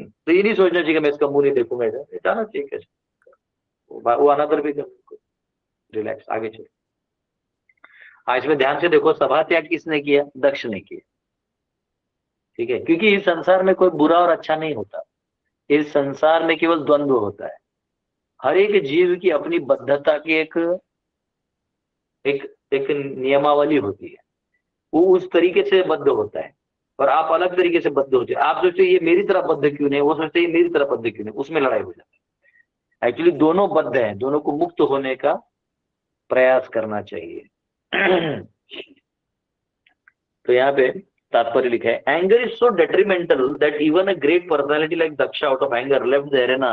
तो ये नहीं सोचना चाहिए कि मैं इसका मुंह नहीं देखूंगा, ऐसा जाना चाहिए कैसे, वो अनादर भी कर, रिलैक्स आगे चलो। हाँ इसमें ध्यान से देखो, सभा त्याग किसने किया, दक्ष ने किया, ठीक है, क्योंकि इस संसार में कोई बुरा और अच्छा नहीं होता, इस संसार में केवल द्वंद्व होता है। हर एक जीव की अपनी बद्धता की एक एक एक नियमावली होती है, वो उस तरीके से बद्ध होता है, और आप अलग तरीके से बद्ध होते हैं। आप सोचते ये मेरी तरह बद्ध क्यों नहीं, वो सोचते ये मेरी तरह बद्ध क्यों नहीं, उसमें लड़ाई हो जाती है। एक्चुअली दोनों बद्ध हैं, दोनों को मुक्त होने का प्रयास करना चाहिए। तो यहाँ पे तात्पर्य लिखा है, anger is so detrimental that even a great personality like Daksha out of anger left the arena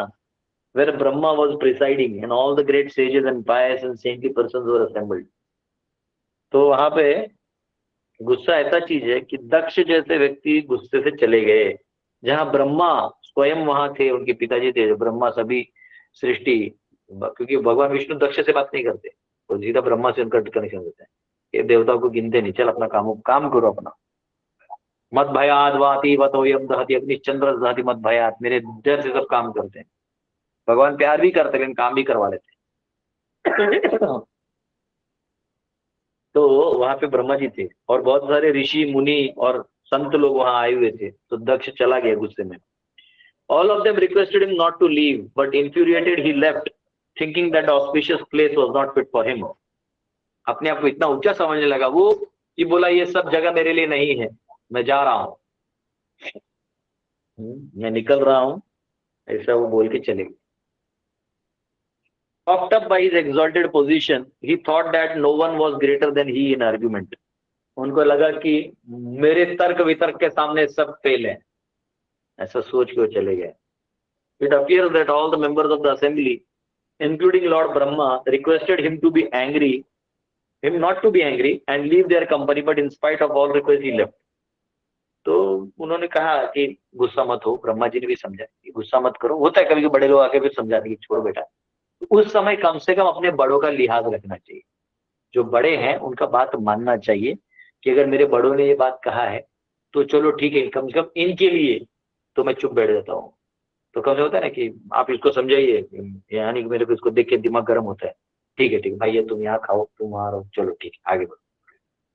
where Brahma was presiding and all the great sages and pious and saintly persons were assembled। तो वहां पे गुस्सा ऐसा चीज है कि दक्ष जैसे व्यक्ति गुस्से से चले गए, जहां ब्रह्मा स्वयं वहां थे, उनके पिताजी थे, ब्रह्मा सभी सृष्टि, क्योंकि भगवान विष्णु दक्ष से बात नहीं करते, वो सीधा ब्रह्मा से उनका कनेक्शन होता है। ये देवताओं को गिनते नहीं, चल अपना काम करो अपना। मत भयाद वाति वतोयम दहति अग्निश्चंद्र दहति मत भयात, मेरे डर से सब काम करते हैं। भगवान प्यार भी करते लेकिन काम भी करवा लेते। तो वहां पे ब्रह्मा जी थे और बहुत सारे ऋषि मुनि और संत लोग वहां आए हुए थे। तो दक्ष चला गया गुस्से में। All of them requested him not to leave, but infuriated he left, thinking that the auspicious place was not fit for him. अपने आप को इतना ऊंचा समझने लगा वो कि बोला ये सब जगह मेरे लिए नहीं है, मैं जा रहा हूं, मैं निकल रहा हूं, ऐसा वो बोल के चले गए। Puffed up by his exalted position, he thought that no one was greater than he in argument. उनको लगा कि मेरे तर्क वितर्क के सामने सब फेल है, ऐसा सोच के वो चले गए। It appears that all the members of the assembly, including Lord Brahma, requested him not to be angry and leave their company, but in spite of all requests he left. तो उन्होंने कहा कि गुस्सा मत हो, ब्रह्मा जी ने भी समझा कि गुस्सा मत करो, होता है कभी बड़े लोग आके भी समझाते कि छोड़ो बेटा। उस समय कम से कम अपने बड़ों का लिहाज रखना चाहिए, जो बड़े हैं उनका बात मानना चाहिए कि अगर मेरे बड़ों ने ये बात कहा है तो चलो ठीक है, कम से कम इनके लिए तो मैं चुप बैठ जाता हूँ। तो कम से होता है ना कि आप इसको समझाइए, यानी कि मेरे को इसको देख के दिमाग गर्म होता है, ठीक है भैया तुम यहाँ खाओ, तुम वहां रहो, चलो ठीक है आगे बढ़ो।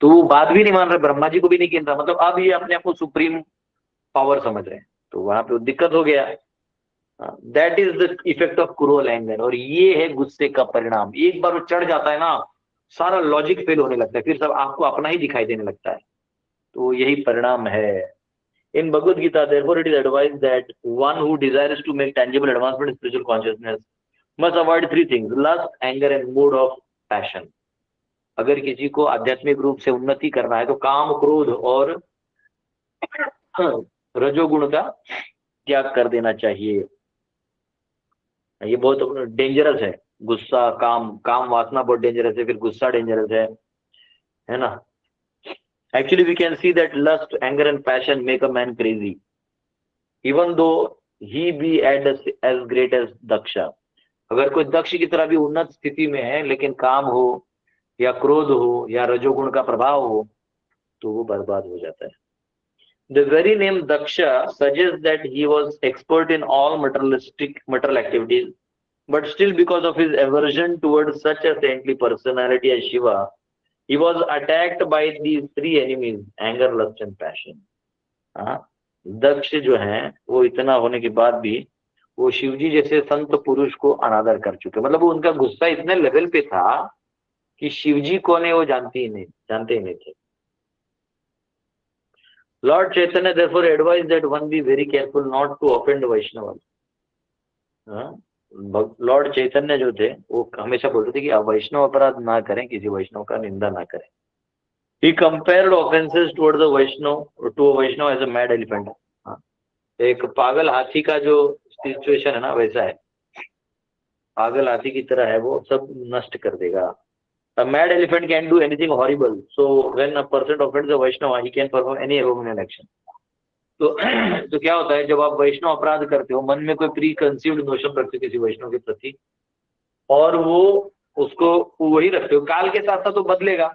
तो वो बात भी नहीं मान रहे, ब्रह्मा जी को भी नहीं गिन रहा, मतलब अब ये अपने आप को सुप्रीम पावर समझ रहे हैं। तो वहां पे दिक्कत हो गया। That is the effect of cruel anger, और ये है गुस्से का परिणाम। एक बार वो चढ़ जाता है ना, सारा लॉजिक फेल होने लगता है, फिर सब आपको अपना ही दिखाई देने लगता है। तो यही परिणाम है। In Bhagavad Gita, therefore, it is advised that one who desires to make tangible advancement in spiritual consciousness must avoid three things: lust, anger, and mood of passion. अगर किसी को आध्यात्मिक रूप से उन्नति करना है तो काम, क्रोध और रजोगुण का त्याग कर देना चाहिए। ये बहुत डेंजरस है। गुस्सा, काम वासना बहुत डेंजरस है, फिर गुस्सा डेंजरस है ना। Actually, we can see that lust, anger, and passion make a man crazy, even though he be as great as Daksha. अगर कोई दक्ष की तरह भी उन्नत स्थिति में है, लेकिन काम हो या क्रोध हो या रजोगुण का प्रभाव हो तो वो बर्बाद हो जाता है। The very name Daksha suggests that he was expert in all material activities, but still because of his aversion towards such a saintly personality as Shiva, he was attacked by these three enemies: anger, lust and passion. दक्ष जो हैं वो इतना होने के बाद भी वो शिवजी जैसे संत पुरुष को अनादर कर चुके, मतलब वो उनका गुस्सा इतने लेवल पे था कि शिवजी कौन है वो जानते ही नहीं थे। Lord Chaitanya therefore advised that one be very careful not to offend Vaishnavas. Lord Chaitanya जो थे वो हमेशा बोलते थे कि आप वैष्णव अपराध ना करें, किसी वैष्णव का निंदा ना करें। He compared offenses towards the Vaishnava as a mad elephant. एक पागल हाथी का जो सिचुएशन है ना वैसा है, पागल हाथी की तरह है, वो सब नष्ट कर देगा। A mad elephant can do anything horrible, so when a person offends a Vaishnava, he can perform any abominable action. तो क्या होता है, जब आप वैष्णव अपराध करते हो, मन में कोई प्री कंसीव्ड नोशन रखते हो किसी वैष्णव के प्रति, और वो उसको वही रखते हो, काल के साथ साथ तो बदलेगा।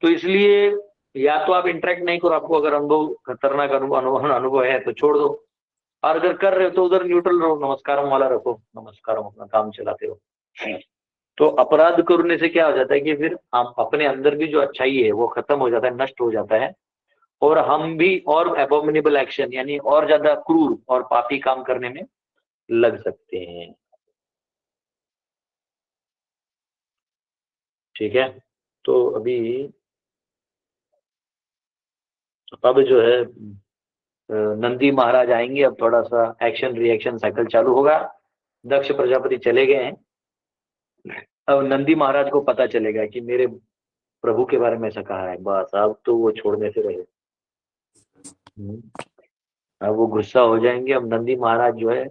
तो इसलिए या तो आप इंटरेक्ट नहीं करो, आपको अगर अनुभव खतरनाक अनुभव है तो छोड़ दो, और अगर कर रहे हो तो उधर न्यूट्रल रहो, नमस्कारम वाला रखो, नमस्कारम, अपना काम चलाते रहो। तो अपराध करने से क्या हो जाता है कि फिर आप अपने अंदर भी जो अच्छाई है वो खत्म हो जाता है, नष्ट हो जाता है, और हम भी और एबोमिनेबल एक्शन यानी और ज्यादा क्रूर और पापी काम करने में लग सकते हैं। ठीक है, तो अभी अब जो है नंदी महाराज आएंगे, अब थोड़ा सा एक्शन रिएक्शन साइकिल चालू होगा। दक्ष प्रजापति चले गए हैं, अब नंदी महाराज को पता चलेगा कि मेरे प्रभु के बारे में ऐसा कहा है, बस अब तो वो छोड़ने से रहे। अब वो गुस्सा हो जाएंगे। अब नंदी महाराज जो है,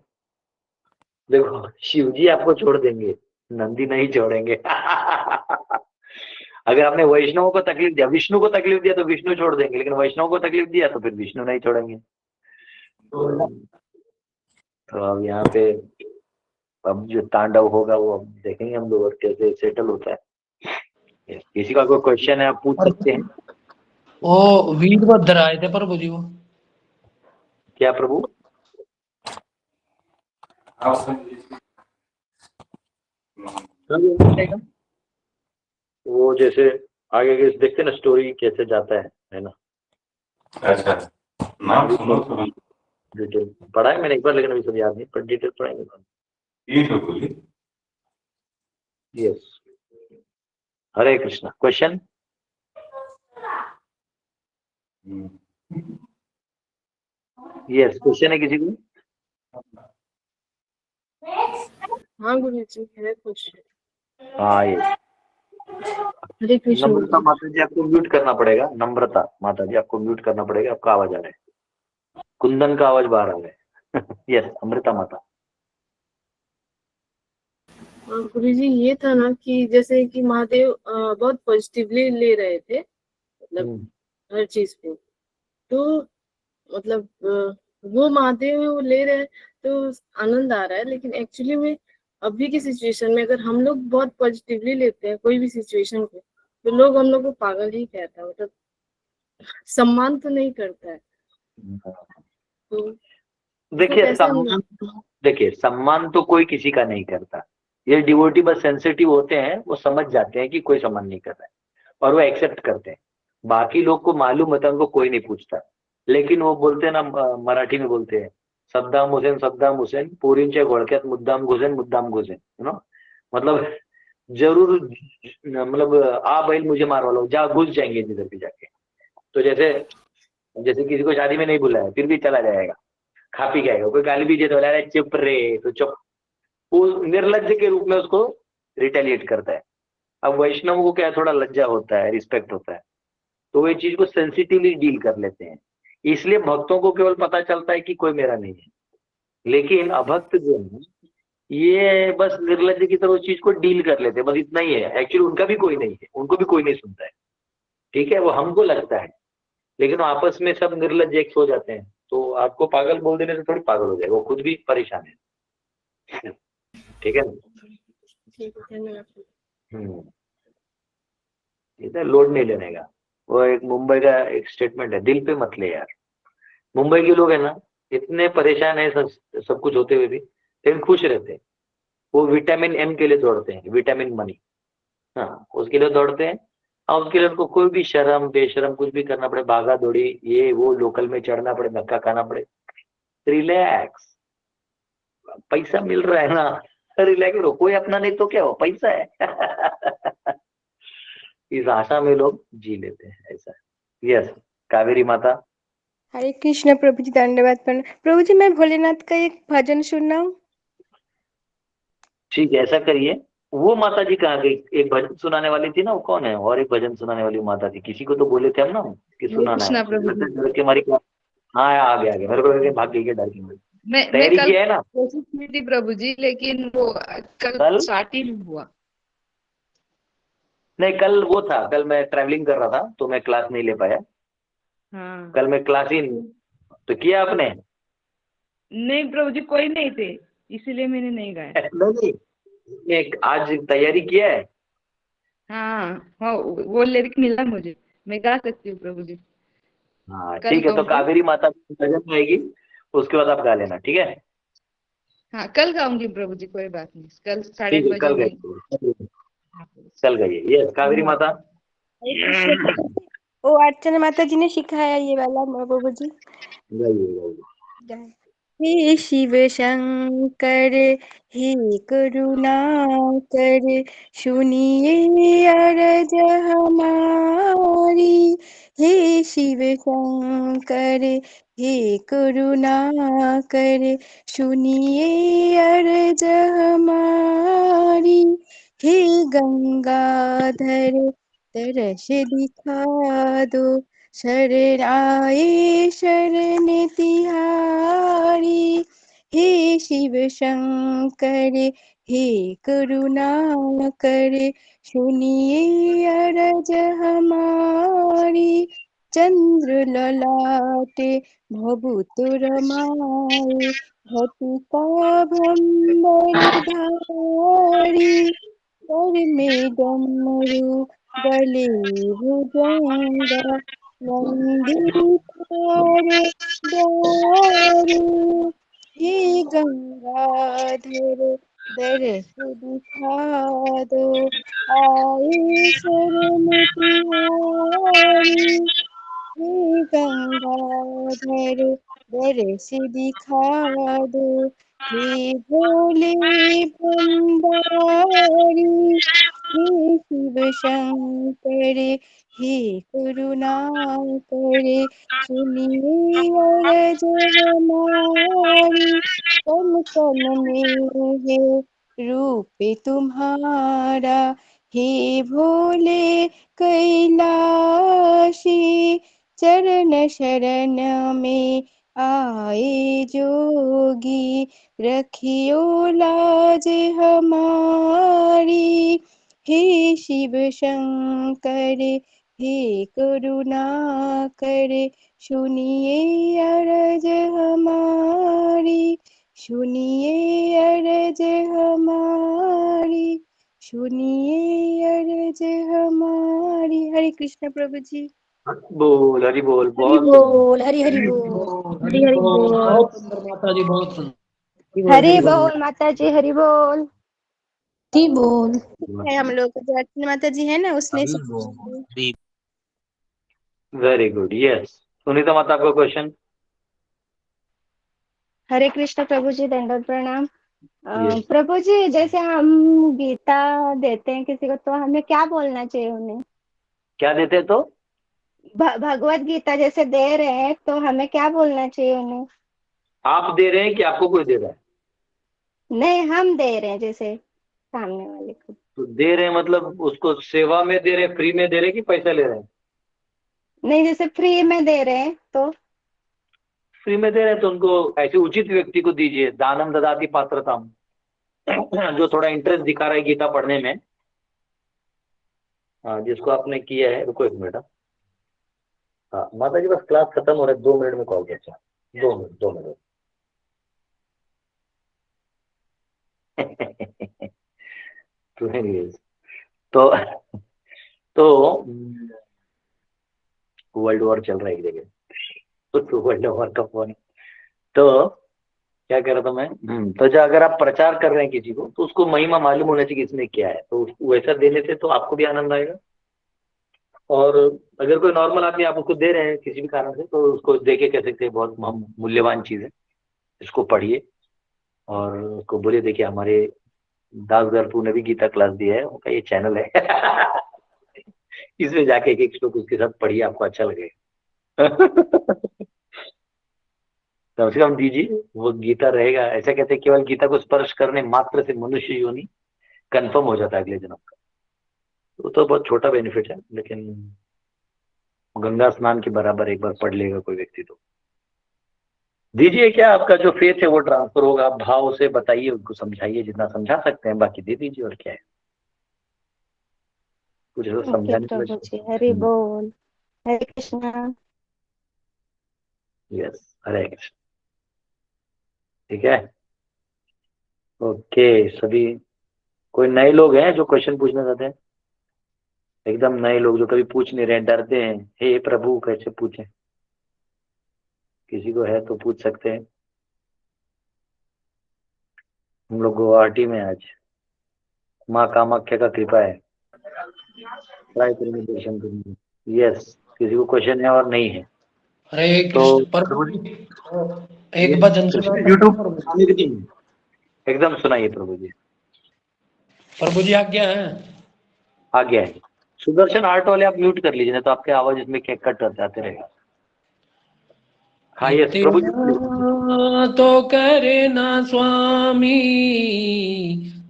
देखो शिवजी आपको छोड़ देंगे, नंदी नहीं छोड़ेंगे। अगर आपने वैष्णव को तकलीफ दिया, विष्णु को तकलीफ दिया तो विष्णु छोड़ देंगे, लेकिन वैष्णव को तकलीफ दिया तो फिर विष्णु नहीं छोड़ेंगे। तो अब यहाँ पे अब जो तांडव होगा वो अब देखेंगे हम लोग कैसे सेटल होता है। किसी का कोई क्वेश्चन है आप पूछ सकते हैं। वो वीरभद्र आए थे प्रभु जी, वो क्या प्रभु? चलेगा। वो जैसे आगे के देखते ना स्टोरी कैसे जाता है ना। अच्छा, नाम सुनो तो डिटेल पढ़ा है मैंने एक बार, लेकिन अभी सब याद नहीं, पर डिटेल पढ़ाएंगे। ये तो बोलिए। यस, हरे कृष्णा। क्वेश्चन? यस, क्वेश्चन है किसी को? हाँ गुरु जी, है क्वेश्चन। हाँ, ये हरे कृष्ण गुरु नम्रता जी। माता जी, आपको म्यूट करना पड़ेगा। नम्रता माता जी, आपको म्यूट करना पड़ेगा, आपका आवाज आ रहा है, कुंदन का आवाज बाहर आ रहा है। यस, अमृता माता। गुरु जी, ये था ना कि जैसे कि महादेव बहुत पॉजिटिवली ले रहे थे, मतलब हर चीज पे, तो मतलब वो महादेव वो ले रहे हैं तो आनंद आ रहा है, लेकिन एक्चुअली में अभी की सिचुएशन में अगर हम लोग बहुत पॉजिटिवली लेते हैं कोई भी सिचुएशन को, तो लोग हम लोग को पागल ही कहता है, मतलब सम्मान तो नहीं करता है। तो देखिए सम्मान तो कोई किसी का नहीं करता। ये डिवोटी बस सेंसिटिव होते हैं, वो समझ जाते हैं कि कोई सम्मान नहीं कर रहा है और वो एक्सेप्ट करते हैं। बाकी लोग को मालूम होता है, उनको कोई नहीं पूछता, लेकिन वो बोलते हैं ना, मराठी में बोलते हैं, सद्दाम हुसेन पोरींच्या घोळक्यात मुद्दाम घुसेन, यू नो, मतलब जरूर, मतलब आ बैल मुझे मारवा लो, जा घुस जाएंगे जिधर भी जाके। तो जैसे किसी को शादी में नहीं बुलाया फिर भी चला जाएगा, खा पी के आएगा, कोई गाली भी दे तो बोला चुप रे, तो चुप। वो निर्लज्ज के रूप में उसको रिटेलिएट करता है। अब वैष्णव को क्या है, थोड़ा लज्जा होता है, रिस्पेक्ट होता है, तो वो ये चीज को सेंसिटिवली डील कर लेते हैं। इसलिए भक्तों को केवल पता चलता है कि कोई मेरा नहीं है, लेकिन अभक्त जो है ये बस निर्लज्ज की तरह उस चीज को डील कर लेते हैं, बस इतना ही है। एक्चुअली उनका भी कोई नहीं है, उनको भी कोई नहीं सुनता है, ठीक है, वो हमको लगता है, लेकिन वो आपस में सब निर्लज्ज एक हो जाते हैं। तो आपको पागल बोल देने से थोड़ी पागल हो जाएगा, वो खुद भी परेशान है। ठीक है ना? ठीक है, धन्यवाद। ठीक है, लोड नहीं लेने का। वो एक मुंबई का एक स्टेटमेंट है, दिल पे मत ले यार। मुंबई के लोग है ना, इतने परेशान है सब कुछ होते हुए भी, लेकिन खुश रहते हैं। वो विटामिन एम के लिए दौड़ते हैं, विटामिन मनी, हाँ, उसके लिए दौड़ते हैं। और उसके लिए उनको कोई भी शर्म बेशरम कुछ भी करना पड़े, भागा दौड़ी, ये वो, लोकल में चढ़ना पड़े, धक्का खाना पड़े, रिलैक्स, पैसा मिल रहा है ना, रिलैक्स रहो, कोई अपना नहीं तो क्या हो, पैसा है। इस आशा में लोग जी लेते हैं, ऐसा। यस, कावेरी माता। हरे कृष्ण प्रभु जी, धन्यवाद। प्रभु जी, मैं भोलेनाथ का एक भजन सुनाऊं? ठीक है, ऐसा करिए। वो माता जी कहाँ गई? एक भजन सुनाने वाली थी ना, वो कौन है? और एक भजन सुनाने वाली माता थी, किसी को तो बोले थे हम ना कि सुनाना है। डर के मारी, हाँ आ गया मेरे को लगा कि भाग गई, डर के मारी। मैं तैयारी कल किया है ना? कोशिश की थी प्रभु जी, लेकिन वो कल स्टार्टिंग हुआ नहीं, कल वो था, कल मैं ट्रैवलिंग कर रहा था तो मैं क्लास नहीं ले पाया। हाँ, कल मैं क्लास ही तो किया आपने? नहीं प्रभु जी, कोई नहीं थे, इसीलिए मैंने नहीं गाया। नहीं, एक आज तैयारी किया है। हाँ हाँ, वो लिरिक मिला मुझे, मैं गा सकती हूँ प्रभु जी। हाँ ठीक है, तो कावेरी माता भजन आएगी, उसके बाद आप गा लेना, ठीक है? हाँ, कल गाऊंगी प्रभु जी, कोई बात नहीं, कल 8:30 ठीक है, कल बजे। गाइए, कल गाइए। यस, कावेरी माता। हरे कृष्ण। ओ अर्चना माता जी ने सिखाया ये वाला प्रभु जी। गाइए। हे शिव शंकर, हे करुणाकर, सुनिए अरज हमारी। हे शिव शंकर, हे करुणाकर, सुनिए अरज हमारी। हे गंगाधर, तरस दिखा दो, शरण आए शरण तिहारी। हे शिव शंकर, हे करुणाकर, सुनिए अरज हमारी। चंद्र ललाटे भभूत रमाए, घटी का भंबर धारी। सर में डमरू, गले भुजंगा, नंदी तारे दारू। हे गंगाधर, दर्श दिखा दो, आए शरण तिहारी। हे गंगाधर दर्श दिखा दो, हे भोले भंडारी। हे शिव शंकर हे करुणाकर, सुनिए अरज हमारी। कन कन में है रूप तुम्हारा, हे भोले कैलाशी। चरण शरण में आए जोगी, रखियो लाज हमारी। हे शिव शंकर हे करुणाकर, सुनिए अरज हमारी। सुनिए अरज हमारी, सुनिए अरज हमारी। हरे कृष्ण प्रभु जी। बोल हरि बोल। हरि बहुत बोल, हरि हरि बोल, हरि हरि बोल। बहुत सुंदर माता जी, बहुत सुंदर। हरि बोल माता जी, हरि बोल। हरि बोल। है हम लोग जो अर्चना माता जी है ना, उसने वेरी गुड। यस सुनीता माता, आपका क्वेश्चन। हरे कृष्ण प्रभु जी, दंडवत प्रणाम। Yes. प्रभु जी, जैसे हम गीता देते हैं किसी को, तो हमें क्या बोलना चाहिए उन्हें? क्या देते तो? भगवत गीता जैसे दे रहे हैं, तो हमें क्या बोलना चाहिए उन्हें? आप दे रहे हैं कि आपको कोई दे रहा है? नहीं, हम दे रहे हैं, जैसे सामने वाले को। तो दे रहे हैं मतलब उसको सेवा में दे रहे हैं, फ्री में दे रहे हैं कि पैसा ले रहे हैं? नहीं, जैसे फ्री में दे रहे हैं तो? फ्री में दे रहे हैं तो उनको ऐसे उचित व्यक्ति को दीजिए। दानम ददाति पात्रताम, जो थोड़ा इंटरेस्ट दिखा रहा है गीता पढ़ने में। हाँ, जिसको आपने किया है। रुको एक मिनट। हाँ माता जी, बस क्लास खत्म हो रहा है, 2 मिनट में कॉल करता हूँ। 2 मिनट। तो वर्ल्ड वॉर चल रहा है एक जगह, तो वर्ल्ड वॉर का फोन। तो क्या कह रहा था मैं? तो जो अगर आप प्रचार कर रहे हैं किसी को, तो उसको महिमा मालूम होना चाहिए कि इसने क्या है, तो वैसा देने से तो आपको भी आनंद आएगा। और अगर कोई नॉर्मल आदमी आप उसको दे रहे हैं किसी भी कारण से, तो उसको दे के कह सकते हैं बहुत मूल्यवान चीज है, इसको पढ़िए। और उसको बोलिए देखिए हमारे दास गरपू ने भी गीता क्लास दिया है, उनका ये चैनल है। इसमें जाके एक श्लोक उसके साथ पढ़िए, आपको अच्छा लगेगा। कम से कम दीजिए, वो गीता रहेगा। ऐसा कहते हैं केवल गीता को स्पर्श करने मात्र से मनुष्य योनि कंफर्म हो जाता है अगले जन्म का। तो बहुत छोटा बेनिफिट है, लेकिन गंगा स्नान के बराबर एक बार पढ़ लेगा कोई व्यक्ति तो दीजिए। क्या आपका जो फेथ है वो ट्रांसफर होगा। आप भाव से बताइए, उनको समझाइए, जितना समझा सकते हैं, बाकी दे दीजिए। और क्या है, कुछ ऐसा ओके समझाने के प्रभु जी, लिए। हरि बोल, हरे कृष्णा। यस, हरे कृष्ण। ठीक है, ओके। सभी कोई नए लोग हैं जो क्वेश्चन पूछना चाहते हैं? एकदम नए लोग जो कभी पूछ नहीं रहे, डरते हैं, हे प्रभु कैसे पूछें? किसी को है तो पूछ सकते हैं। हम लोग गुवाहाटी में आज माँ कामाख्या का कृपा है, ट्राई करेंगे दर्शन करने। यस, किसी को क्वेश्चन है और नहीं है हरे तो कृष्ण। प्रभु जी, एक भजन सुना यूट्यूब एकदम सुनाइए प्रभु जी। प्रभु जी, आज्ञा है। आ गया है। सुदर्शन आर्ट वाले आप म्यूट कर लीजिए, नहीं तो आपके आवाज इसमें क्या कट जाते रहेगा। हाँ यस प्रभु जी। इतना तो करे ना स्वामी,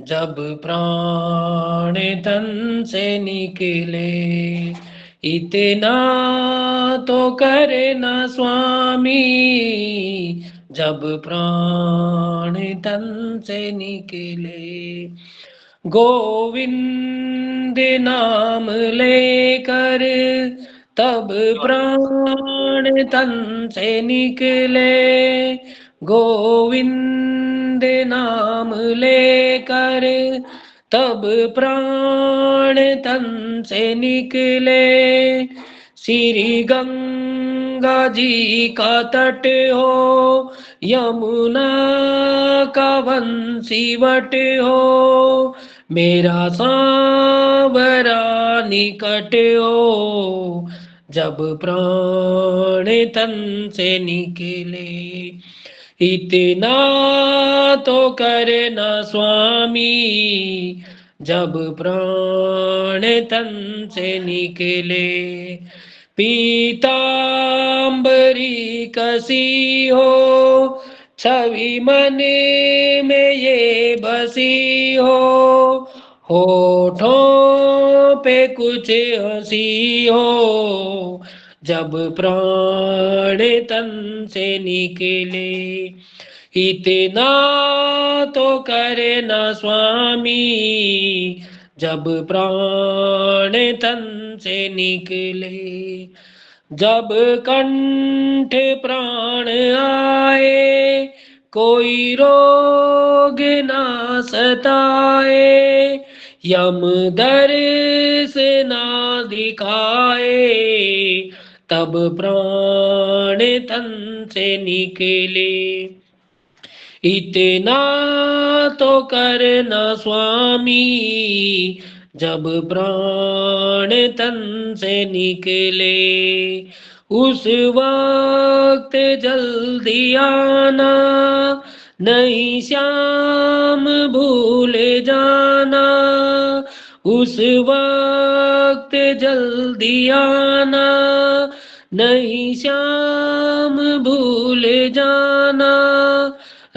जब प्राण तन से निकले। इतना तो करे ना स्वामी, जब प्राण तन से निकले। गोविंद नाम लेकर तब प्राण तन से निकले। गोविंद नाम लेकर तब प्राण तन से निकले। श्री गंगा जी का तट हो, यमुना का वंशीवट हो, मेरा सांवरा निकट हो, जब प्राण तन से निकले। इतना तो करना स्वामी, जब प्राण तन से निकले। पीतांबरी कसी हो, छवि मन में ये बसी हो, होठों पे कुछ हंसी हो, जब प्राण तन से निकले। इतना तो करना स्वामी, जब प्राण तन से निकले। जब कंठ प्राण आए, कोई रोग ना सताए, यम दर्श ना दिखाए, तब प्राण तन से निकले। इतना तो करना स्वामी, जब प्राण तन से निकले। उस वक्त जल्दी आना, नहीं श्याम भूल जाना। उस वक्त जल्दी आना, नहीं श्याम भूल जाना।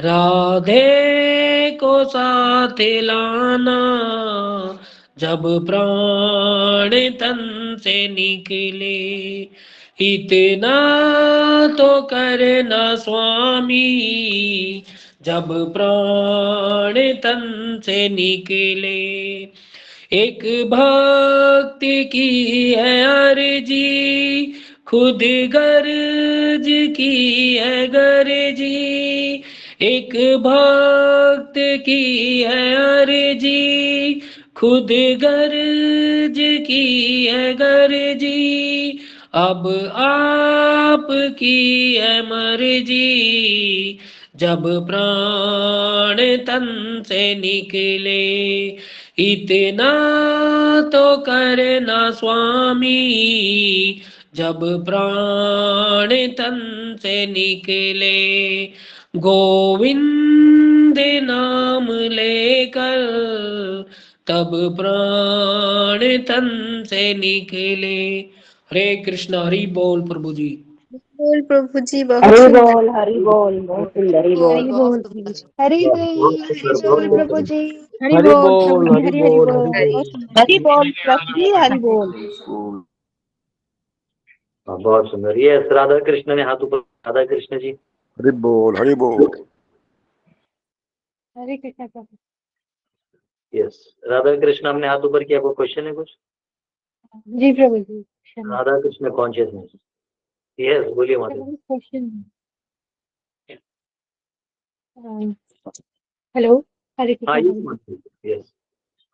राधे को साथ लाना, जब प्राण तन से निकले। इतना तो करना स्वामी, जब प्राण तन से निकले। एक भक्त की है अर्जी, खुद गर्ज की है गर्जी। एक भक्त की है अर्जी, खुद गर्ज की है गर्जी। अब आपकी है मर्जी, जब प्राण तन से निकले। इतना तो करना स्वामी, जब प्राण तन से निकले। गोविंद नाम लेकर, तब प्राण तन से निकले। हरे कृष्ण, हरि बोल प्रभु जी। बोल प्रभु जी, बहुत हरि सुंदर। बोल, हरि बोल, बहुत सुंदर, हरि बोल। हरि बोल, हरि बोल, हरि बोल प्रभु जी। हरि हरि बोल बोल, प्रभु जी, हरि हरि हरि बोल, बोल। हरि बहुत बोल। सुंदर। हरि बोल प्रभु जी, हरि बोल। बहुत सुंदर। ये राधा कृष्ण ने हाथ ऊपर, राधा कृष्ण जी। हरि बोल, हरि बोल। हरे कृष्ण प्रभु। यस, राधा कृष्ण हमने हाथ ऊपर किया। कोई क्वेश्चन है कुछ? जी प्रभु जी, क्षमा। राधा कृष्ण कॉन्शियसनेस। यस, बोलिए माता। क्वेश्चन। हेलो, हरे हाँ, कृष्ण प्रभु। यस।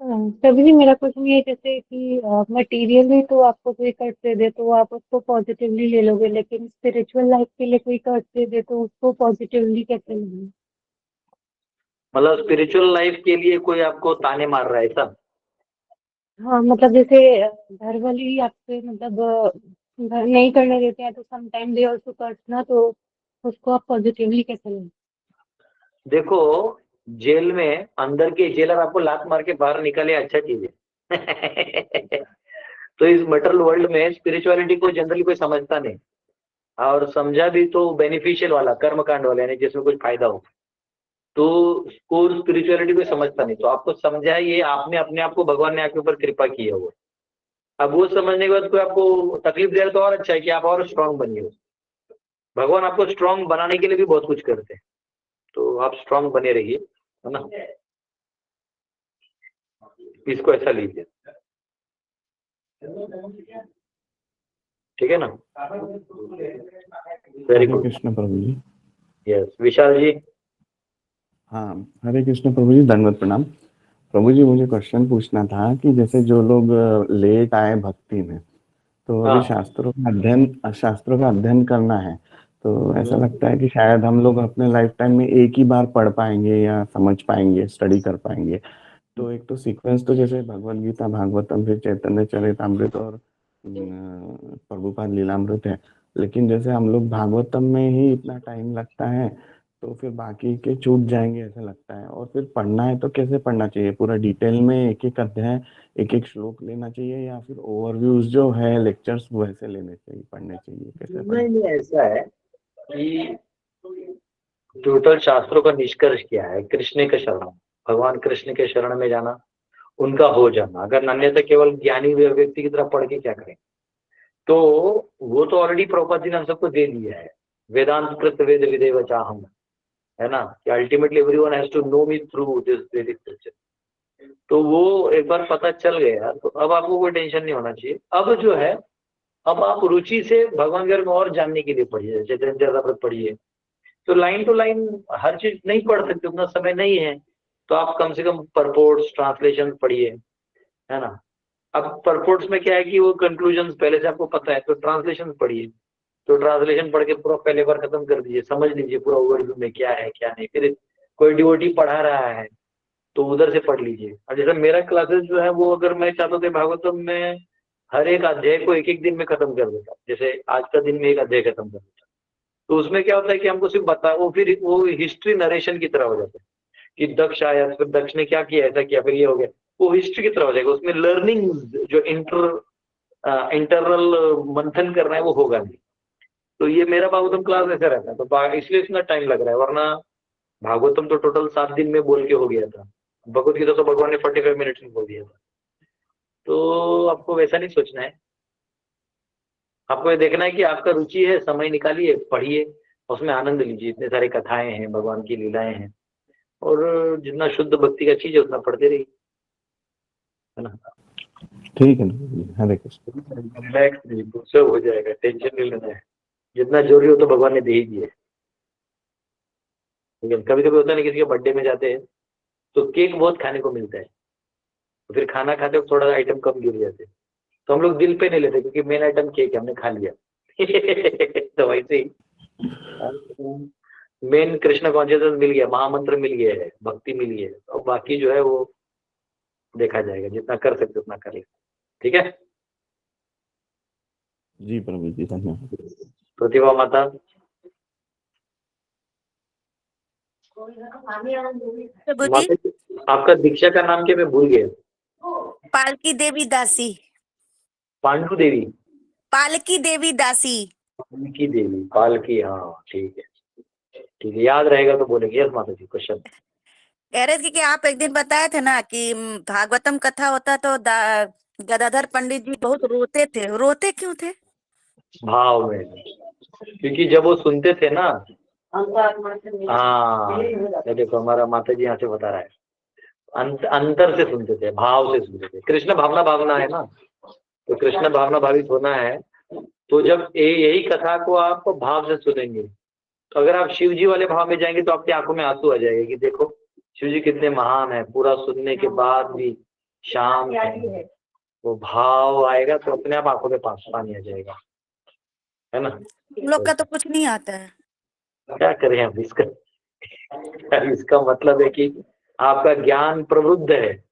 प्रभु जी, मेरा क्वेश्चन ये है, जैसे कि मटेरियली तो आपको कोई कर्ज दे दे तो आप उसको पॉजिटिवली ले लोगे, लेकिन स्पिरिचुअल लाइफ के लिए कोई कर्ज दे दे तो उसको पॉजिटिवली कैसे लोगे? मतलब स्पिरिचुअल लाइफ के लिए कोई आपको ताने मार रहा है ऐसा? हाँ, मतलब जैसे घर वाले ही आपसे मतलब घर नहीं करने देते हैं तो सम टाइम दे ऑल्सो कर्ज ना, तो उसको आप पॉजिटिवली कैसे लोगे? देखो, जेल में अंदर के जेलर आपको लात मार के बाहर निकाले, अच्छा चीज है। तो इस मटेरियल वर्ल्ड में स्पिरिचुअलिटी को जनरली कोई समझता नहीं, और समझा भी तो बेनिफिशियल वाला, कर्म कांड वाला, यानी जिसमें कुछ फायदा हो, तो उसको स्पिरिचुअलिटी को समझता नहीं। तो आपको समझा है, ये आपने अपने आप को, भगवान ने आपके ऊपर कृपा की है वो। अब वो समझने के बाद कोई आपको तकलीफ दे रहा तो और अच्छा है कि आप और स्ट्रांग बनिए। भगवान आपको स्ट्रांग बनाने के लिए भी बहुत कुछ करते हैं, तो आप स्ट्रांग बने रहिए, है ना। इसको ऐसा लीजिए, ठीक है ना। वेरी हरे गुड। कृष्ण प्रभु जी। यस, विशाल जी। हाँ, हरे कृष्ण प्रभु जी, दंडवत प्रणाम। प्रभु जी, मुझे क्वेश्चन पूछना था कि जैसे जो लोग लेट आए भक्ति में, तो अभी शास्त्रों का अध्ययन करना है। तो ऐसा लगता है कि शायद हम लोग अपने लाइफ टाइम में एक ही बार पढ़ पाएंगे या समझ पाएंगे, स्टडी कर पाएंगे। तो एक तो सीक्वेंस तो जैसे भगवत गीता, भागवतम, फिर चैतन्य चरितामृत और प्रभुपाद लीलामृत है। लेकिन जैसे हम लोग भागवतम में ही इतना टाइम लगता है, तो फिर बाकी के छूट जाएंगे ऐसा लगता है। और फिर पढ़ना है तो कैसे पढ़ना चाहिए? पूरा डिटेल में एक एक अध्याय, एक एक श्लोक लेना चाहिए, या फिर ओवरव्यूज जो है लेक्चर्स वैसे लेने चाहिए, पढ़ने चाहिए? कैसे पढ़ना? नहीं, ऐसा है कि टोटल शास्त्रों का निष्कर्ष क्या है? कृष्ण के शरण, भगवान कृष्ण के शरण में जाना, उनका हो जाना। अगर अन्यथा केवल ज्ञानी व्यक्ति की तरह पढ़ के क्या करें? तो वो तो ऑलरेडी प्रभुपाद जी ने हम सबको दे दिया है, वेदांत कृत वेद विदेव चाहम, है ना, कि ultimately everyone has to know me through this Vedic scripture. तो वो एक बार पता चल गया तो अब आपको कोई टेंशन नहीं होना चाहिए। अब जो है, अब आप रुचि से भगवान के बारे में और जानने के लिए पढ़िए, चैतन्य चरितामृत पढ़िए। तो लाइन टू लाइन हर चीज नहीं पढ़ सकते, उतना समय नहीं है, तो आप कम से कम परपोर्ट्स, ट्रांसलेशन पढ़िए, है ना। अब परपोर्ट्स में क्या है कि वो कंक्लूजन पहले से आपको पता है, तो ट्रांसलेशन पढ़िए। तो ट्रांसलेशन पढ़ के पूरा पहले बार खत्म कर दीजिए, समझ लीजिए पूरा ओवरव्यू में क्या है क्या नहीं। फिर कोई डिवोटी पढ़ा रहा है तो उधर से पढ़ लीजिए। और जैसे मेरा क्लासेस जो है वो, अगर मैं चाहता था भागवतम में हर एक अध्याय को एक एक दिन में खत्म कर देता, जैसे आज का दिन में एक अध्याय खत्म कर देता, तो उसमें क्या होता है कि हमको सिर्फ बता, वो फिर वो हिस्ट्री नरेशन की तरह हो जाता है कि दक्ष आया, फिर दक्ष ने क्या किया, ऐसा किया, फिर ये हो गया, वो हिस्ट्री की तरह हो जाएगा। उसमें लर्निंग जो इंटरनल मंथन करना है वो होगा नहीं। तो ये मेरा भागवतम क्लास ऐसा रहता है, तो इसलिए इतना टाइम लग रहा है। वरना भागवतम तो टोटल 7 दिन में बोल के हो गया था, भगवत गीता तो भगवान ने 45 मिनट्स में बोल दिया था। तो आपको वैसा नहीं सोचना है, आपको ये देखना है कि आपका रुचि है, समय निकालिए, पढ़िए, उसमें आनंद लीजिए। इतने सारे कथाएं हैं, भगवान की लीलाएं हैं, और जितना शुद्ध भक्ति का चीज है उतना पढ़ते रहिए, है ना। ठीक है ना, हरे कृष्ण। रिलैक्स सब हो जाएगा, टेंशन नहीं लेना है। जितना जरूरी हो तो भगवान ने दे ही दिया है। लेकिन कभी कभी होता है ना, किसी के बर्थडे में जाते हैं तो केक बहुत खाने को मिलता है, तो फिर खाना खाते वक्त थोड़ा आइटम कम गिर जाते हैं, तो हम लोग दिल पे नहीं लेते क्योंकि मेन आइटम केक है, हमने खा लिया। तो वैसे ही मेन कृष्ण कॉन्शियसनेस मिल गया, महामंत्र मिल गया है, भक्ति मिल गया है, और बाकी जो है वो देखा जाएगा, जितना कर सकते उतना करें। ठीक है जी प्रभु जी, धन्यवाद। प्रतिभा माता, प्रभु जी, माता जी, आपका दीक्षा का नाम क्या, मैं भूल गया। पालकी देवी दासी। पांडु देवी, पालकी देवी दासी। पालकी देवी, पालकी, हाँ ठीक है ठीक है, याद रहेगा तो बोलेंगे। यस माता जी, क्वेश्चन कह रहे थे कि आप एक दिन बताए थे ना कि भागवतम कथा होता तो गदाधर पंडित जी बहुत रोते थे। रोते क्यों थे? भाव में, क्योंकि जब वो सुनते थे ना, हाँ देखो हमारा माता जी यहाँ से बता रहा है, अंतर से सुनते थे, भाव से सुनते थे। कृष्ण भावना भावना है ना, तो कृष्ण भावना भावित होना है। तो जब यही कथा को आप भाव से सुनेंगे, तो अगर आप शिव जी वाले भाव में जाएंगे तो आपकी आंखों में आंसू आ जाएगा कि देखो शिव जी कितने महान है, पूरा सुनने के बाद भी शांत है। वो भाव आएगा तो अपने आप आंखों में पानी आ जाएगा, है ना। हम लोग का तो कुछ नहीं आता है, क्या करें अब इसका मतलब है कि आपका ज्ञान प्रवृद्ध है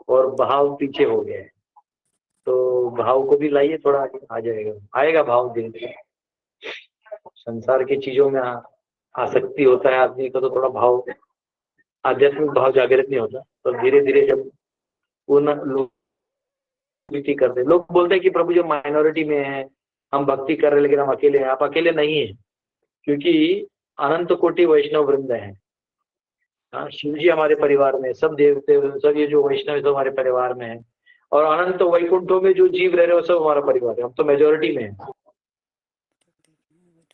और भाव पीछे हो गया है। तो भाव को भी लाइए, थोड़ा आ जाएगा, आएगा भाव धीरे धीरे। संसार की चीजों में आसक्ति होता है आदमी को, तो थोड़ा भाव, आध्यात्मिक भाव जागृत नहीं होता। तो धीरे धीरे जब पूर्ण लोग करते, लोग बोलते हैं कि प्रभु जो माइनॉरिटी में है, हम भक्ति कर रहे हैं लेकिन हम अकेले हैं। आप अकेले नहीं है, क्योंकि अनंत कोटि वैष्णव वृंद है। शिव जी हमारे परिवार में, सब देवते, सब ये जो वैष्णव सब हमारे परिवार में है, और अनंत वैकुंठों में जो जीव रह रहे हो सब हमारा परिवार है। हम तो मेजोरिटी में है।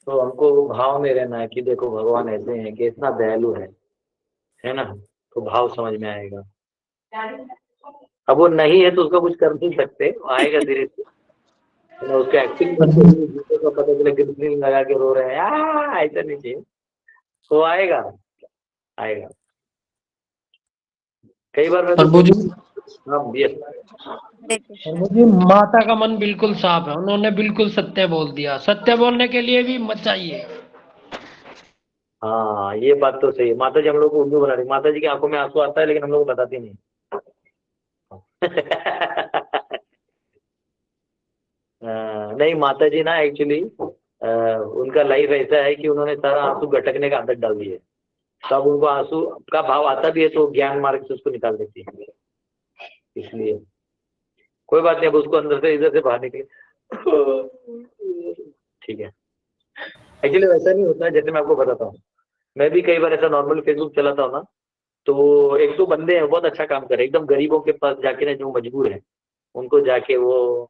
तो हमको भाव में रहना है कि देखो भगवान ऐसे हैं कि इतना दयालु है ना। तो भाव समझ में आएगा। अब वो नहीं है तो उसका कुछ कर नहीं सकते, आएगा धीरे धीरे। उसका एक्टिंग का पता चले गिरगिल लगा के रो रहे हैं, ऐसा नहीं चाहिए। तो आएगा आएगा। कई बार मैं प्रभु जी, yes. प्रभु जी माता का मन बिल्कुल साफ है, उन्होंने बिल्कुल सत्य बोल दिया, सत्य बोलने के लिए भी मत चाहिए। हाँ ये बात तो सही है। माता जी हम लोग को उल्लू बना रही। माता जी की आंखों में आंसू आता है लेकिन हम लोग को बताती नहीं। नहीं माता जी ना एक्चुअली उनका लाइफ ऐसा है कि उन्होंने सारा आंसू गटकने का आदत डाल दी है। तब उनको आंसू का भाव आता भी है तो ज्ञान मार्ग से उसको निकाल देती है। इसलिए कोई बात नहीं, अब उसको अंदर से इधर से बाहर निकले। ठीक है। एक्चुअली वैसा नहीं होता है, जैसे मैं आपको बताता हूँ। मैं भी कई बार ऐसा नॉर्मल फेसबुक चलाता हूँ ना, तो एक दो बंदे हैं बहुत अच्छा काम कर रहे हैं, एकदम गरीबों के पास जाके ना, जो मजबूर है उनको जाके वो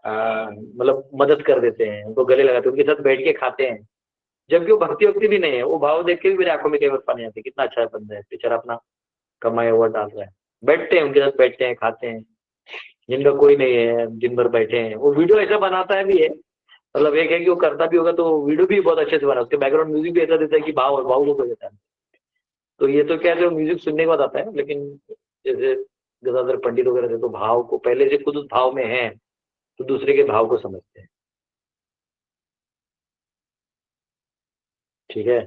मतलब मदद कर देते हैं, उनको गले लगाते हैं, उनके साथ बैठ के खाते हैं। जबकि वो भक्ति वक्ति भी नहीं है, वो भाव देख के भी मेरी आंखों में कई बार पानी आती है। कितना अच्छा बंदा है बेचारा, अपना कमाया हुआ डाल रहा है। बैठते हैं उनके साथ, बैठते हैं, खाते हैं। जिनका कोई नहीं है दिन भर बैठे हैं। वो वीडियो ऐसा बनाता है भी है, मतलब एक है कि वो करता भी होगा तो वीडियो भी बहुत अच्छे से बना, उसके बैकग्राउंड म्यूजिक भी ऐसा देता है कि भाव हो जाता है। तो ये तो क्या है, जो म्यूजिक सुनने के बाद आता है, लेकिन जैसे गदाधर पंडित वगैरह थे तो भाव को पहले से खुद उस भाव में है तो दूसरे के भाव को समझते हैं। ठीक है।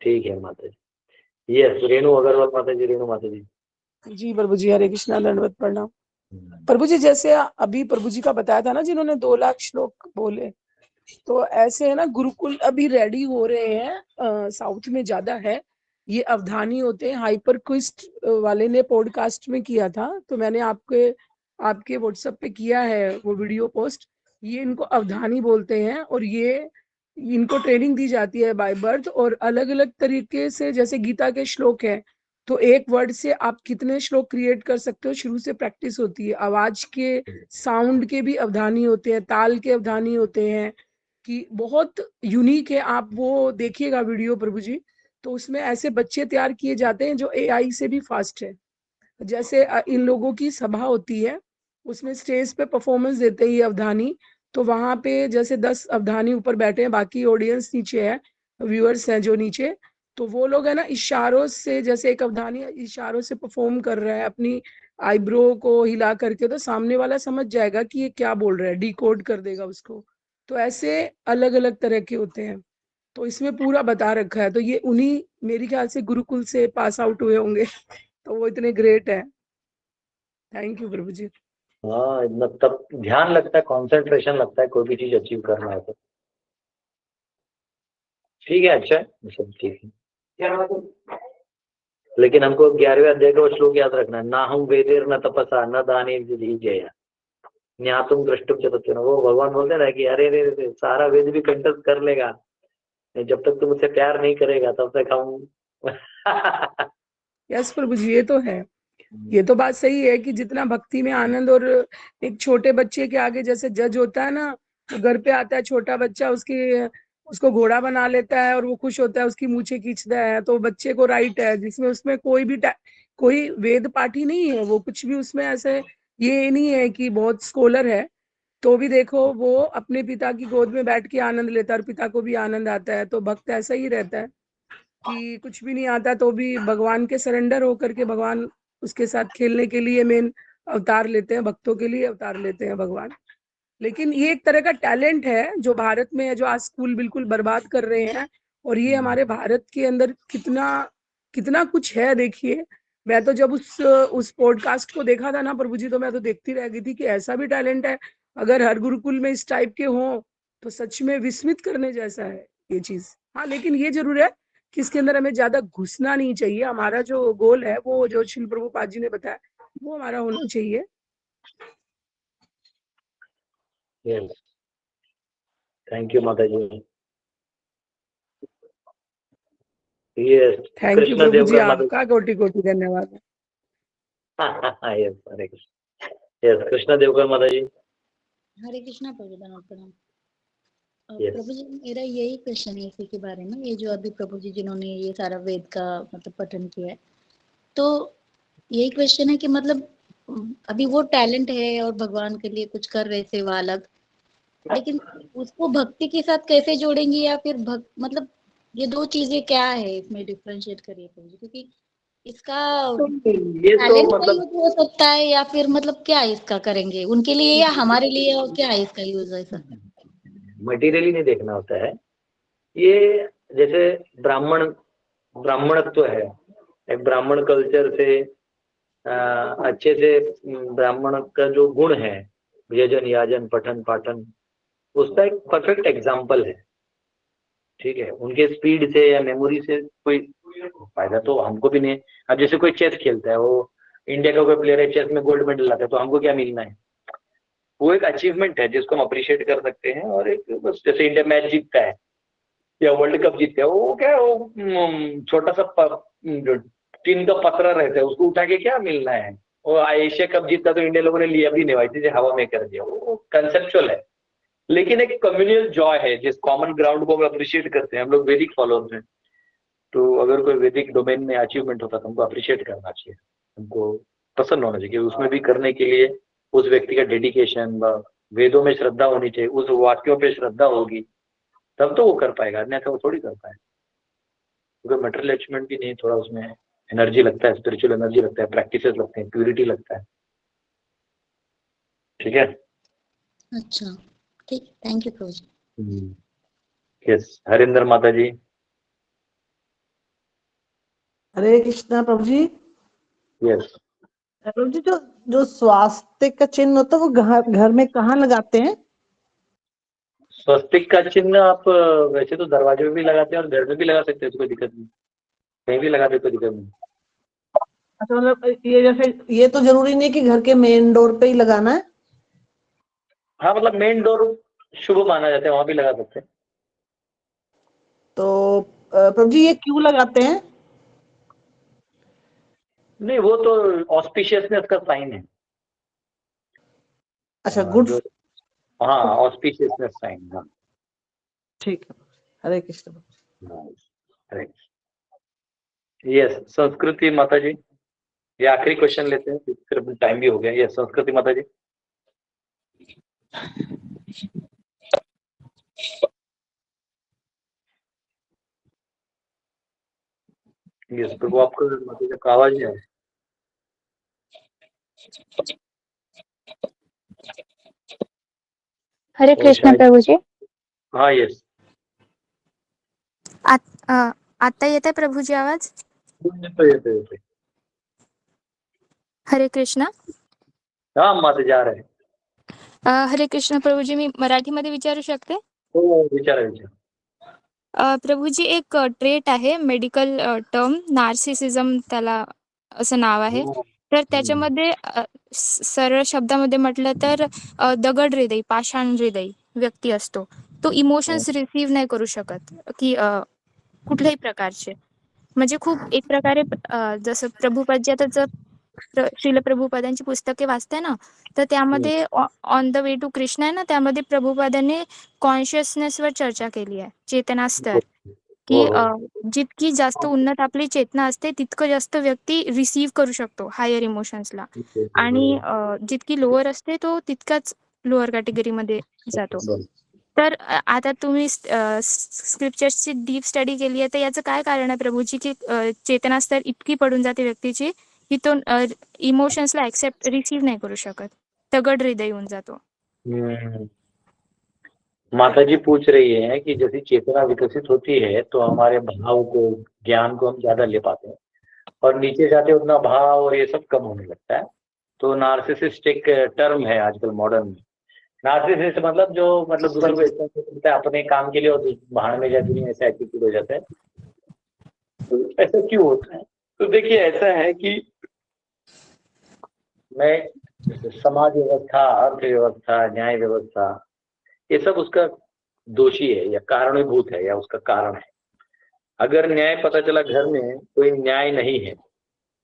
ठीक है माता जी। यस रेणु अग्रवाल माता जी, रेणु माता जी। जी प्रभु जी, हरे कृष्णा, दंडवत प्रणाम। प्रभु जी जैसे अभी प्रभु जी का बताया था ना, जिन्होंने 2 लाख श्लोक बोले, तो ऐसे है ना, गुरुकुल अभी रेडी हो रहे हैं। साउथ में ज्यादा है, ये अवधानी होते हैं। हाइपर क्विस्ट वाले ने पॉडकास्ट में किया था, तो मैंने आपके व्हाट्सएप पे किया है वो वीडियो पोस्ट। ये इनको अवधानी बोलते हैं और ये इनको ट्रेनिंग दी जाती है बाय बर्थ, और अलग अलग तरीके से, जैसे गीता के श्लोक है तो एक वर्ड से आप कितने श्लोक क्रिएट कर सकते हो, शुरू से प्रैक्टिस होती है। आवाज के साउंड के भी अवधानी होते हैं, ताल के अवधानी होते हैं, कि बहुत यूनिक है। आप वो देखिएगा वीडियो प्रभु जी, तो उसमें ऐसे बच्चे तैयार किए जाते हैं जो एआई से भी फास्ट है। जैसे इन लोगों की सभा होती है, उसमें स्टेज पे परफॉर्मेंस देते हैं ये अवधानी, तो वहां पे जैसे 10 अवधानी ऊपर बैठे हैं, बाकी ऑडियंस नीचे है, व्यूअर्स हैं जो नीचे, तो वो लोग है ना इशारों से, जैसे एक अवधानी इशारों से परफॉर्म कर रहा है अपनी आईब्रो को हिला करके, तो सामने वाला समझ जाएगा कि ये क्या बोल रहा है, डिकोड कर देगा उसको। तो ऐसे अलग अलग तरह के होते हैं, तो इसमें पूरा बता रखा है। तो ये उन्हीं मेरे ख्याल से गुरुकुल से पास आउट हुए होंगे, तो वो इतने ग्रेट है। थैंक यू प्रभु जी। हाँ मतलब ध्यान लगता है, कंसंट्रेशन लगता है कोई भी चीज अचीव करना है तो। ठीक है, अच्छा है, सब ठीक है। लेकिन हमको 11वें अध्याय का श्लोक याद रखना है, ना हम वेदेर न तपसा न दाने जया न्यातुम द्रष्टुम च तत्व। वो भगवान बोलते ना कि अरे रे सारा वेद भी कंठस्थ कर लेगा, जब तक तुम मुझसे प्यार नहीं करेगा तब तक हम। यस प्रभु जी, ये तो है। ये तो बात सही है कि जितना भक्ति में आनंद, और एक छोटे बच्चे के आगे जैसे जज होता है ना, तो घर पे आता है छोटा बच्चा, उसको घोड़ा बना लेता है और वो खुश होता है, उसकी मूछें खींचता है, तो बच्चे को राइट है, जिसमें उसमें कोई वेद पाठी नहीं है, वो कुछ भी उसमें ऐसे ये नहीं है कि बहुत स्कॉलर है, तो भी देखो वो अपने पिता की गोद में बैठ के आनंद लेता है और पिता को भी आनंद आता है। तो भक्त ऐसा ही रहता है कि कुछ भी नहीं आता तो भी भगवान के सरेंडर होकर के भगवान उसके साथ खेलने के लिए मेन अवतार लेते हैं, भक्तों के लिए अवतार लेते हैं भगवान। लेकिन ये एक तरह का टैलेंट है जो भारत में है, जो आज स्कूल बिल्कुल बर्बाद कर रहे हैं। और ये हमारे भारत के अंदर कितना कितना कुछ है, देखिए। मैं तो जब उस पॉडकास्ट को देखा था ना प्रभु जी, तो मैं तो देखती रह गई थी कि ऐसा भी टैलेंट है। अगर हर गुरुकुल में इस टाइप के हों तो सच में विस्मित करने जैसा है ये चीज। हाँ, लेकिन ये जरूर है कि इसके अंदर हमें ज्यादा घुसना नहीं चाहिए। हमारा जो गोल है, वो जो श्रील प्रभुपाद जी ने बताया, वो हमारा होना चाहिए। यस, थैंक यू माता जी। यस, थैंक यू कृष्ण प्रभु जी, देवकर माता आपका कोटि कोटि धन्यवाद। यस, हरे कृष्ण। यस, कृष्ण देवकर माता जी। हरे कृष्णा प्रभु, प्रणाम। Yes. प्रभु जी, मेरा यही क्वेश्चन है इसी के बारे में, ये जो अभी प्रभु जी जिन्होंने ये सारा वेद का मतलब पठन किया है, तो यही क्वेश्चन है कि मतलब अभी वो टैलेंट है और भगवान के लिए कुछ कर रहे सेवा अलग, लेकिन उसको भक्ति के साथ कैसे जोड़ेंगे, या फिर मतलब ये दो चीजें क्या है, इसमें डिफरेंशिएट करिए प्रभु जी। क्योंकि इसका ये तो टैलेंट का मतलब यूज हो सकता है या फिर मतलब क्या इसका करेंगे उनके लिए या हमारे लिए, और क्या है इसका यूज ऐसा? मटेरियली नहीं देखना होता है। ये जैसे ब्राह्मणत्व है, एक ब्राह्मण कल्चर से अच्छे से ब्राह्मण का जो गुण है, यजन याजन पठन पाठन, उसका एक परफेक्ट एग्जाम्पल है। ठीक है, उनके स्पीड से या मेमोरी से कोई फायदा तो हमको भी नहीं। अब जैसे कोई चेस खेलता है, वो इंडिया का कोई प्लेयर है, चेस में गोल्ड मेडल लाता है, तो हमको क्या मिलना है? वो एक अचीवमेंट है जिसको हम अप्रिशिएट कर सकते हैं। और एक बस जैसे इंडिया मैच जीतता है या वर्ल्ड कप जीतता है, वो क्या वो छोटा सा जो टीम का पतरा रहता है, उसको उठा के क्या मिलना है? वो एशिया कप जीता तो इंडिया लोगों ने लिया भी नहीं, वैसे हवा में कर दिया। वो कंसेप्चुअल है, लेकिन एक कम्युनल जॉय है जिस कॉमन ग्राउंड को हम अप्रिशिएट करते हैं। हम लोग वैदिक फॉलोअर्स हैं, तो अगर कोई वैदिक डोमेन में अचीवमेंट होता तो हमको अप्रिशिएट करना चाहिए, हमको पसंद होना चाहिए। उसमें भी करने के लिए उस व्यक्ति का डेडिकेशन, वेदों में श्रद्धा होनी चाहिए, उस वाक्यों पे श्रद्धा होगी, तब तो वो कर पाएगा, अन्यथा वो थोड़ी कर पाएगा। क्योंकि मटेरियल अचीवमेंट भी नहीं, थोड़ा उसमें एनर्जी लगता है, स्पिरिचुअल एनर्जी लगता है, प्रैक्टिसेस लगते हैं, प्यूरिटी लगता है। ठीक है, अच्छा ठीक, thank you Prabhu ji. Yes, Harinder माता जी। हरे कृष्णा प्रभु जी। यस, प्रभु जी, जो जो स्वास्तिक का चिन्ह होता है वो घर में कहाँ लगाते हैं? स्वस्तिक का चिन्ह आप वैसे तो दरवाजे में भी लगाते हैं और घर में भी लगा सकते हैं, कोई दिक्कत नहीं, कहीं भी लगा दे, कोई दिक्कत नहीं। अच्छा, मतलब ये जैसे ये तो जरूरी नहीं कि घर के मेन डोर पे ही लगाना है? हाँ, मतलब मेन डोर शुभ माना जाता है, वहां भी लगा सकते हैं। तो प्रभु जी ये क्यों लगाते हैं? नहीं, वो तो ऑस्पिशियसनेस का साइन है। अच्छा, गुड। हाँ, ऑस्पिशियसनेस साइन। हाँ, ठीक है, हरे कृष्ण। यस, संस्कृति माता जी, ये आखिरी क्वेश्चन लेते हैं, फिर टाइम भी हो गया। यस, संस्कृति माता जी। यस प्रभु, आपको माता जी का आवाज नहीं है। हरे कृष्ण प्रभु जी। हाँ, यस, आता येत आहे प्रभूजी आवाज? येते। हरे कृष्ण। हाँ माता जा रहे हैं। हरे कृष्ण प्रभूजी, मी मराठीमध्ये विचारू शकते? हो, विचारा। प्रभूजी, एक ट्रेट आहे, मेडिकल टर्म नार्सिसिझम त्याला असं नाव आहे. तर त्याच्यामध्ये सरळ शब्दामध्ये म्हटलं तर दगड हृदय, पाषाण हृदय व्यक्ती असतो, तो इमोशन्स रिसीव्ह नाही करू शकत की कुठल्याही प्रकारचे. म्हणजे खूप एक प्रकारे जसं प्रभुपादजी आता जर श्रील प्रभुपादांची पुस्तके वाचते ना, तर त्यामध्ये on the way to Krishna आहे ना, त्यामध्ये प्रभुपादांनी कॉन्शियसनेसवर चर्चा केली आहे, चेतना स्तर, की जितकी जास्त उन्नत आपली चेतना असते तितकं जास्त व्यक्ती रिसीव्ह करू शकतो हायर इमोशन्सला, आणि जितकी लोअर असते तो तितकाच लोअर कॅटेगरीमध्ये जातो. तर आता तुम्ही स्क्रिप्चर्सची डीप स्टडी केली आहे, तर याचं काय कारण आहे प्रभूजी, की चेतना स्तर इतकी पडून जाते व्यक्तीची की तो इमोशन्सला ऍक्सेप्ट रिसीव्ह नाही करू शकत, दगड हृदय होऊन जातो. माता जी पूछ रही है कि जैसे चेतना विकसित होती है तो हमारे भाव को, ज्ञान को हम ज्यादा ले पाते हैं, और नीचे जाते उतना भाव और ये सब कम होने लगता है। तो नार्सिसिस्टिक टर्म है आजकल मॉडर्न में। नार्सिसिस्ट मतलब जो दूसरे को इतना करता है अपने काम के लिए और भाड़ में जाती नहीं, ऐसा एटीट्यूड हो जाता है। तो ऐसा क्यों होता है? तो देखिए, ऐसा है कि मैं समाज व्यवस्था, अर्थव्यवस्था, न्याय व्यवस्था, ये सब उसका दोषी है या कारणीभूत है या उसका कारण है। अगर न्याय पता चला घर में कोई न्याय नहीं है,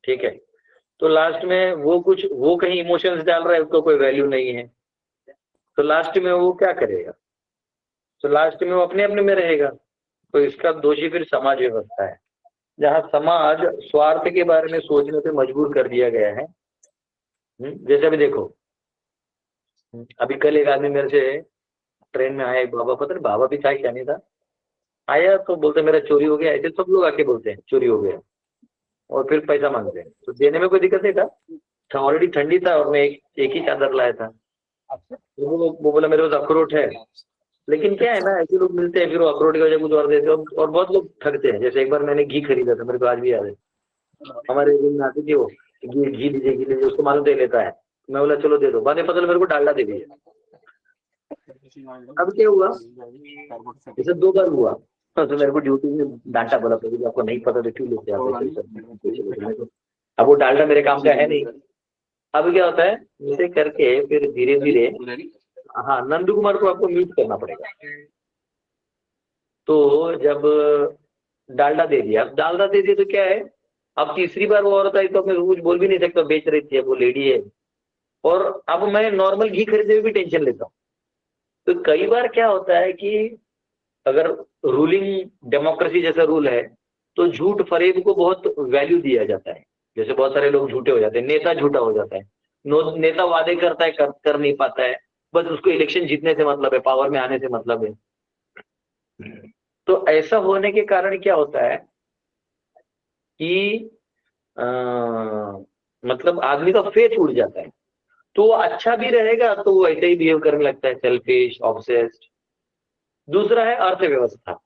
ठीक है, तो लास्ट में वो कहीं इमोशंस डाल रहा है, उसको कोई वैल्यू नहीं है, तो लास्ट में वो क्या करेगा? तो लास्ट में वो अपने अपने में रहेगा। तो इसका दोषी फिर समाज व्यवस्था है, जहाँ समाज स्वार्थ के बारे में सोचने पे मजबूर कर दिया गया है। जैसे अभी देखो, अभी कल एक आदमी मेरे से ट्रेन में आया, एक बाबा, पता नहीं बाबा भी था क्या नहीं था, आया तो बोलते मेरा चोरी हो गया। ऐसे सब लोग आके बोलते हैं चोरी हो गया। और फिर पैसा मांगते हैं। तो देने में कोई दिक्कत नहीं था, ऑलरेडी ठंडी था और मैं एक ही चादर लाया था। तो वो बोला मेरे पास अखरोट है, लेकिन क्या है ना, ऐसे लोग मिलते हैं फिर वो अखरोट की वजह कुछ और देते हैं, और बहुत लोग ठगते हैं। जैसे एक बार मैंने घी खरीदा था, मेरे को आज भी याद है, हमारे रूम में आती थी वो, घी दीजिए, उसको मालूम दे लेता है। मैं बोला चलो दे दो, बाद में पता चला मेरे को डालडा दे दिया। अब क्या हुआ, इसे 2 बार हुआ, तो मेरे को ड्यूटी में डांटा, बोला तो आपको नहीं पता तो क्यों लेते आप। अब वो डालडा मेरे काम का है नहीं। अब क्या होता है, इसे करके फिर धीरे धीरे, हाँ, नंदू कुमार को आपको म्यूट करना पड़ेगा। तो जब डालडा दे दिया, अब डालडा दे दिया तो क्या है, अब तीसरी बार वो औरत आई तो मैं कुछ बोल भी नहीं सकता, बेच रही थी, वो लेडी है। और अब मैं नॉर्मल घी खरीदने में भी टेंशन लेता हूँ। तो कई बार क्या होता है कि अगर रूलिंग डेमोक्रेसी जैसा रूल है तो झूठ फरेब को बहुत वैल्यू दिया जाता है। जैसे बहुत सारे लोग झूठे हो जाते हैं, नेता झूठा हो जाता है, नेता वादे करता है, कर नहीं पाता है, बस उसको इलेक्शन जीतने से मतलब है, पावर में आने से मतलब है। तो ऐसा होने के कारण क्या होता है कि मतलब आदमी का फेथ उड़ जाता है। तो वो अच्छा भी रहेगा तो वो ऐसे ही बिहेव करने लगता है, सेल्फिश, ऑब्सेस्ड। दूसरा है अर्थव्यवस्था।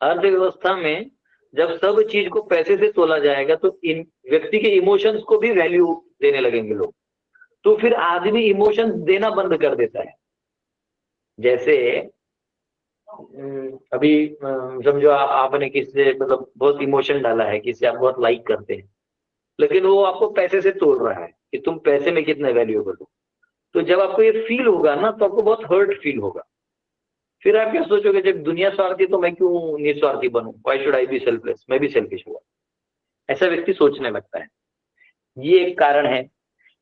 अर्थव्यवस्था में जब सब चीज को पैसे से तोला जाएगा तो इन व्यक्ति के इमोशंस को भी वैल्यू देने लगेंगे लोग, तो फिर आदमी इमोशंस देना बंद कर देता है। जैसे अभी समझो आपने किसी से मतलब बहुत इमोशन डाला है, किसी आप बहुत लाइक करते हैं, लेकिन वो आपको पैसे से तोड़ रहा है कि तुम पैसे में कितना वैल्यूएबल हो। तो जब आपको ये फील होगा ना तो आपको बहुत हर्ट फील होगा। फिर आप क्या सोचोगे, जब दुनिया स्वार्थी तो मैं क्यों निस्वार्थी बनूं, why should I be selfless, मैं भी सेल्फिश हुआ, ऐसा व्यक्ति सोचने लगता है। ये एक कारण है।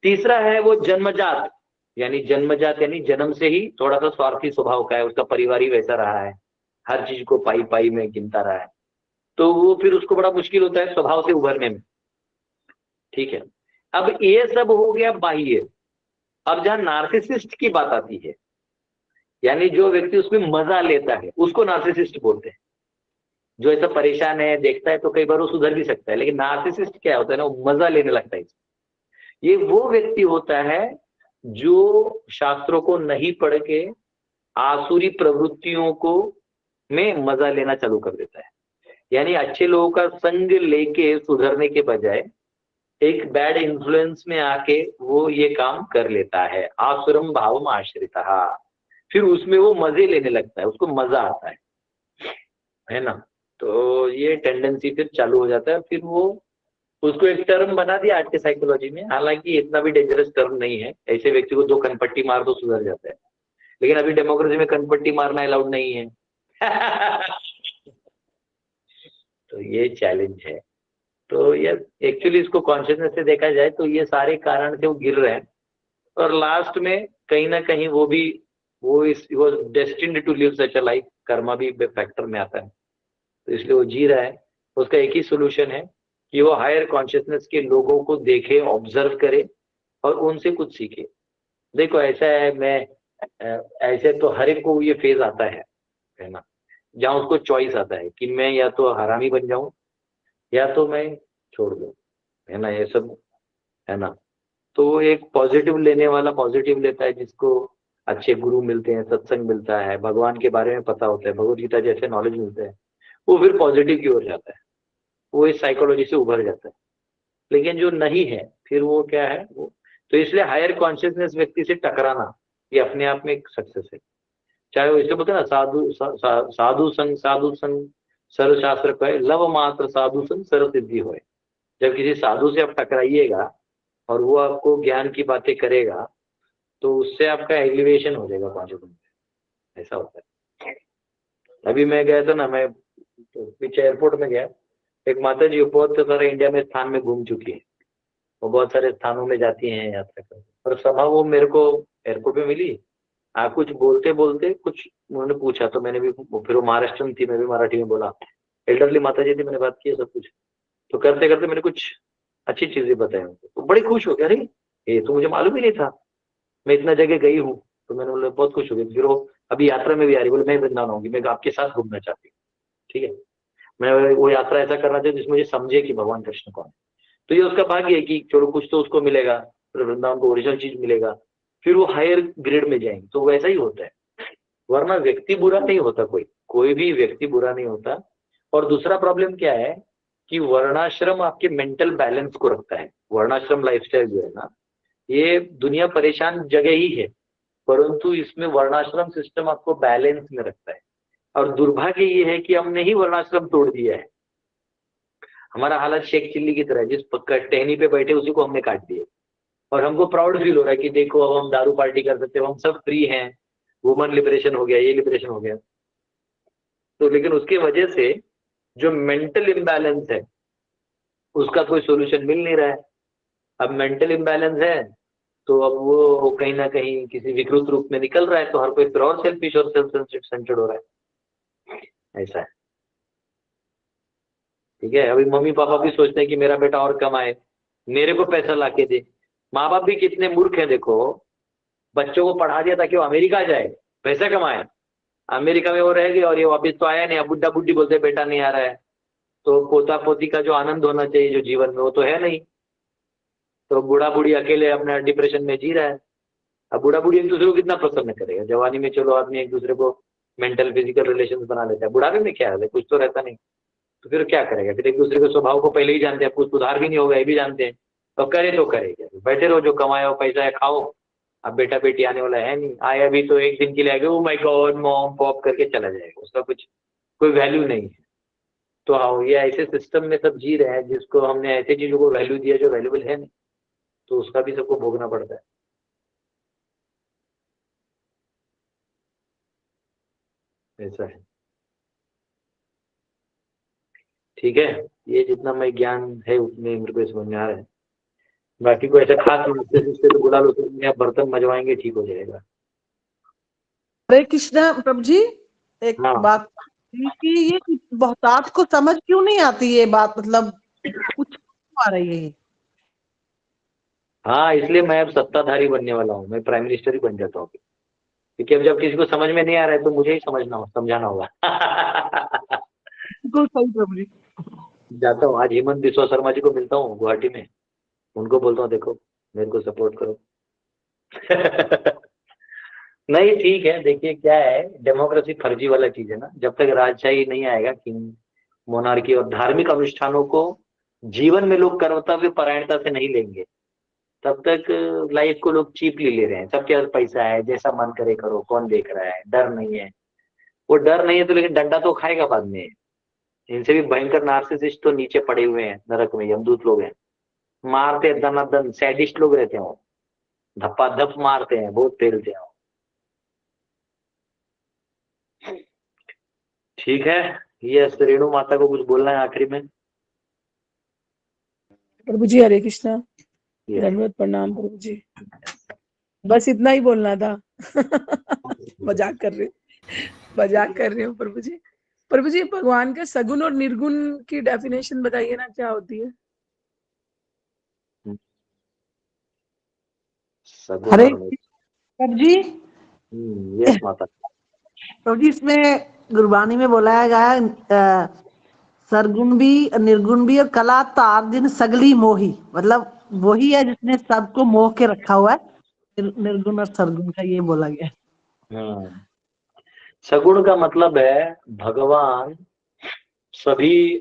तीसरा है वो जन्मजात, यानी जन्मजात यानी जन्म से ही थोड़ा सा स्वार्थी स्वभाव का है, उसका परिवार ही वैसा रहा है, हर चीज को पाई पाई में गिनता रहा है, तो वो फिर उसको बड़ा मुश्किल होता है स्वभाव से उभरने में। ठीक है, अब ये सब हो गया बाह्य। अब जहां नार्सिसिस्ट की बात आती है, यानी जो व्यक्ति उसमें मजा लेता है उसको नार्सिसिस्ट बोलते हैं। जो ऐसा परेशान है, देखता है तो कई बार वो सुधर भी सकता है, लेकिन नार्सिसिस्ट क्या होता है ना, वो मजा लेने लगता है। ये वो व्यक्ति होता है जो शास्त्रों को नहीं पढ़ के आसुरी प्रवृत्तियों को में मजा लेना चालू कर देता है। यानी अच्छे लोगों का संग लेके सुधरने के बजाय एक बैड इन्फ्लुएंस में आके वो ये काम कर लेता है। आसुरम भावम आश्रिता, फिर उसमें वो मजे लेने लगता है, उसको मजा आता है ना। तो ये टेंडेंसी फिर चालू हो जाता है। फिर वो उसको एक टर्म बना दिया आज के साइकोलॉजी में, हालांकि इतना भी डेंजरस टर्म नहीं है। ऐसे व्यक्ति को 2 कनपट्टी मार तो सुधर जाता है, लेकिन अभी डेमोक्रेसी में कनपट्टी मारना अलाउड नहीं है। तो ये चैलेंज है। तो ये एक्चुअली इसको कॉन्शियसनेस से देखा जाए तो ये सारे कारण से वो गिर रहे हैं, और लास्ट में कहीं ना कहीं वो destined to live such a life, karma भी फैक्टर में आता है, तो इसलिए वो जी रहा है। उसका एक ही सोल्यूशन है कि वो हायर कॉन्शियसनेस के लोगों को देखे, ऑब्जर्व करे और उनसे कुछ सीखे। देखो ऐसा है, मैं ऐसे तो हर एक को ये फेज आता है ना, जहाँ उसको चॉइस आता है कि मैं या तो हरामी बन जाऊं या तो मैं छोड़ दूं, है ना, ये सब है ना। तो एक पॉजिटिव लेने वाला पॉजिटिव लेता है, जिसको अच्छे गुरु मिलते हैं, सत्संग मिलता है, भगवान के बारे में पता होता है, भगवद गीता जैसे नॉलेज मिलते हैं, वो फिर पॉजिटिव की ओर जाता है, वो इस साइकोलॉजी से उभर जाता है। लेकिन जो नहीं है फिर वो क्या है वो, तो इसलिए हायर कॉन्शियसनेस व्यक्ति से टकराना ये अपने आप में एक सक्सेस है। चाहे वो इसे बोलते हैं ना, साधु संग सर्व शास्त्र कहे, लव मात्र साधु संग सर्व सिद्धि होए। जब किसी साधु से आप टकराइएगा और वो आपको ज्ञान की बातें करेगा तो उससे आपका एलिवेशन हो जाएगा कॉन्शियसनेस, ऐसा होता है। अभी मैं गया था ना, मैं पीछे एयरपोर्ट में गया, एक माता जी बहुत सारे इंडिया में स्थान में घूम चुकी है, वो बहुत सारे स्थानों में जाती हैं यात्रा कर, और सभा वो मेरे को एयरपोर्ट में मिली। कुछ बोलते बोलते कुछ उन्होंने पूछा तो मैंने भी, फिर वो महाराष्ट्र में थी, मैं भी मराठी में बोला। एल्डरली माता जी थी, मैंने बात की सब कुछ, तो करते करते मैंने कुछ अच्छी चीजें बताई उनको, तो बड़ी खुश हो गया। अरे ये तो मुझे मालूम ही नहीं था, मैं इतना जगह गई हूँ। तो मैंने बोला बहुत खुश हो गई। फिर वो अभी यात्रा में भी आ रही, बोले मैं वृंदावन आऊंगी, मैं आपके साथ घूमना चाहती हूँ। ठीक है, मैं वो यात्रा ऐसा करना चाहिए जिसमें मुझे समझे कि भगवान कृष्ण कौन है। तो ये उसका भाग्य है कि चलो कुछ तो उसको मिलेगा, फिर वृंदावन को ओरिजिनल चीज मिलेगा, फिर वो हायर ग्रेड में जाएंगे। तो वैसा ही होता है, वरना व्यक्ति बुरा नहीं होता, कोई भी व्यक्ति बुरा नहीं होता। और दूसरा प्रॉब्लम क्या है कि वर्णाश्रम आपके मेंटल बैलेंस को रखता है। वर्णाश्रम लाइफस्टाइल जो है ना, ये दुनिया परेशान जगह ही है, परंतु इसमें वर्णाश्रम सिस्टम आपको बैलेंस में रखता है। और दुर्भाग्य ये है कि हमने ही वर्णाश्रम तोड़ दिया है। हमारा हालत शेख चिल्ली की तरह है, जिस टहनी पे बैठे उसी को हमने काट दिया, और हमको प्राउड फील हो रहा है कि देखो अब हम दारू पार्टी कर सकते हैं, हम सब फ्री हैं, वुमन लिबरेशन हो गया, ये लिबरेशन हो गया। तो लेकिन उसके वजह से जो मेंटल इम्बैलेंस है उसका कोई सोल्यूशन मिल नहीं रहा है। अब मेंटल इम्बैलेंस है तो अब वो कहीं ना कहीं किसी विकृत रूप में निकल रहा है, तो हर कोई फिर और सेल्फिश और सेल्फ सेंटर्ड हो रहा है। ऐसा है, ठीक है। अभी मम्मी पापा भी सोचते हैं कि मेरा बेटा और कमाए, मेरे को पैसा ला के दे। माँ बाप भी कितने मूर्ख हैं, देखो बच्चों को पढ़ा दिया ताकि वो अमेरिका जाए, पैसा कमाए, अमेरिका में वो रह गए और ये वापिस तो आया नहीं। अब बुड्ढा बुड्ढी बोलते बेटा नहीं आ रहा है, तो पोता पोती का जो आनंद होना चाहिए जो जीवन में, वो तो है नहीं। तो बूढ़ा बूढ़ी अकेले अपना डिप्रेशन में जी रहा है। अब बूढ़ा बूढ़ी एक दूसरे को कितना प्रसन्न करेगा। जवानी में चलो आदमी एक दूसरे को मेंटल फिजिकल रिलेशन बना लेता है, बुढ़ापे में क्या है, कुछ तो रहता नहीं, तो फिर क्या करेगा। फिर एक दूसरे के स्वभाव को पहले ही जानते हैं, कुछ सुधार भी नहीं होगा ये भी जानते हैं, तो करे तो करेगा। बैठे रहो, जो कमाया हो पैसा है खाओ। अब बेटा बेटी आने वाला है नहीं, आया अभी तो एक दिन के लिए आएगा, oh my God mom pop करके चला जाएगा, उसका कुछ कोई वैल्यू नहीं है। तो हाँ, ये ऐसे सिस्टम में सब जी रहे हैं जिसको हमने ऐसे चीजों को वैल्यू दिया जो वैल्यूबल है नहीं, तो उसका भी सबको भोगना पड़ता है। ऐसा है, ठीक है। ये जितना मैं ज्ञान है उतने मेरे को समझ में आ रहा है। बाकी कोई ऐसा खास से तो बुला लो, तो बर्तन मजवाएंगे ठीक हो जाएगा। हरे कृष्णा प्रभु जी, एक हाँ। बात थी कि ये बहुतात को समझ क्यों नहीं आती ये बात, मतलब कुछ क्यों आ रही है ये? हाँ, इसलिए मैं अब सत्ताधारी बनने वाला हूँ, मैं प्राइम मिनिस्टर ही बन जाता हूँ, क्योंकि अब जब किसी को समझ में नहीं आ रहा है तो मुझे ही समझाना होगा। बिल्कुल सही प्रभु जी। जाता हूँ, आज हेमंत बिस्वा शर्मा जी को मिलता हूँ गुवाहाटी में, उनको बोलता हूँ देखो मेरे को सपोर्ट करो। नहीं ठीक है, देखिए क्या है, डेमोक्रेसी फर्जी वाला चीज है ना। जब तक राजशाही नहीं आएगा, किंग मोनार्की और धार्मिक अनुष्ठानों को जीवन में लोग कर्तव्य परायणता से नहीं लेंगे, तब तक लाइफ को लोग चीपली ले रहे हैं। सबके पास पैसा है, जैसा मन करे करो, कौन देख रहा है, डर नहीं है। वो डर नहीं है तो लेकिन डंडा तो खाएगा बाद में। इनसे भी भयंकर नार्सिसिस्ट तो नीचे पड़े हुए हैं नरक में, यमदूत लोग हैं, मारते दनादन, सैडिस्ट लोग रहते हैं, धप्पा धप मारते हैं, बहुत पेलते हैं। ठीक है, ये रेणु माता को कुछ बोलना है आखिरी में? प्रभु जी हरे कृष्णा, धन्यवाद, प्रणाम प्रभु जी, बस इतना ही बोलना था। मजाक कर रहे हो प्रभु जी। प्रभु जी, भगवान के सगुण और निर्गुण की डेफिनेशन बताइए ना, क्या होती है? हरे प्रभु जी। यस माता। प्रभु जी, इसमें गुरबानी में बोला गया है सरगुण भी निर्गुण भी और कला तार दिन सगली मोही, मतलब वही है जिसने सबको मोह के रखा हुआ है। निर्गुण और सरगुण का ये बोला गया है। सगुण का मतलब है भगवान सभी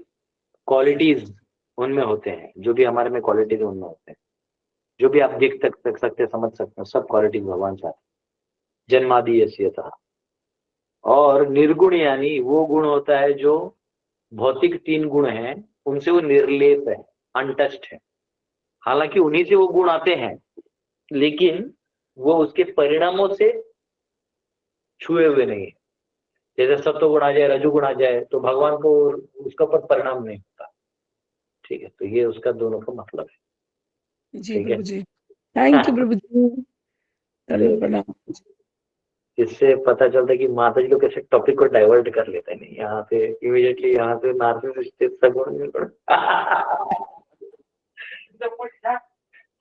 क्वालिटीज उनमें होते हैं, जो भी हमारे में क्वालिटीज उनमें होते हैं, जो भी आप देख सकते समझ सकते हैं, सब क्वालिटीज भगवान साथ जन्मादि यस्यतः। और निर्गुण यानी वो गुण होता है जो भौतिक 3 गुण हैं उनसे वो निर्लेप है, अनटच्ड है। हालांकि उन्हीं से वो गुण आते हैं, लेकिन वो उसके परिणामों से छुए हुए नहीं है। जैसे सत्व गुण आ जाए, रजोगुण आ जाए, तो भगवान को उसका पर परिणाम नहीं होता। ठीक है, तो ये उसका दोनों का मतलब है। जी प्रभु जी, थैंक यू प्रभु जी, प्रणाम। इससे पता चलता है कि माता जी लोग कैसे टॉपिक को डाइवर्ट कर लेते हैं। नहीं, यहाँ पे इमीडिएटली यहाँ से नार्सिसिस्ट सगुण में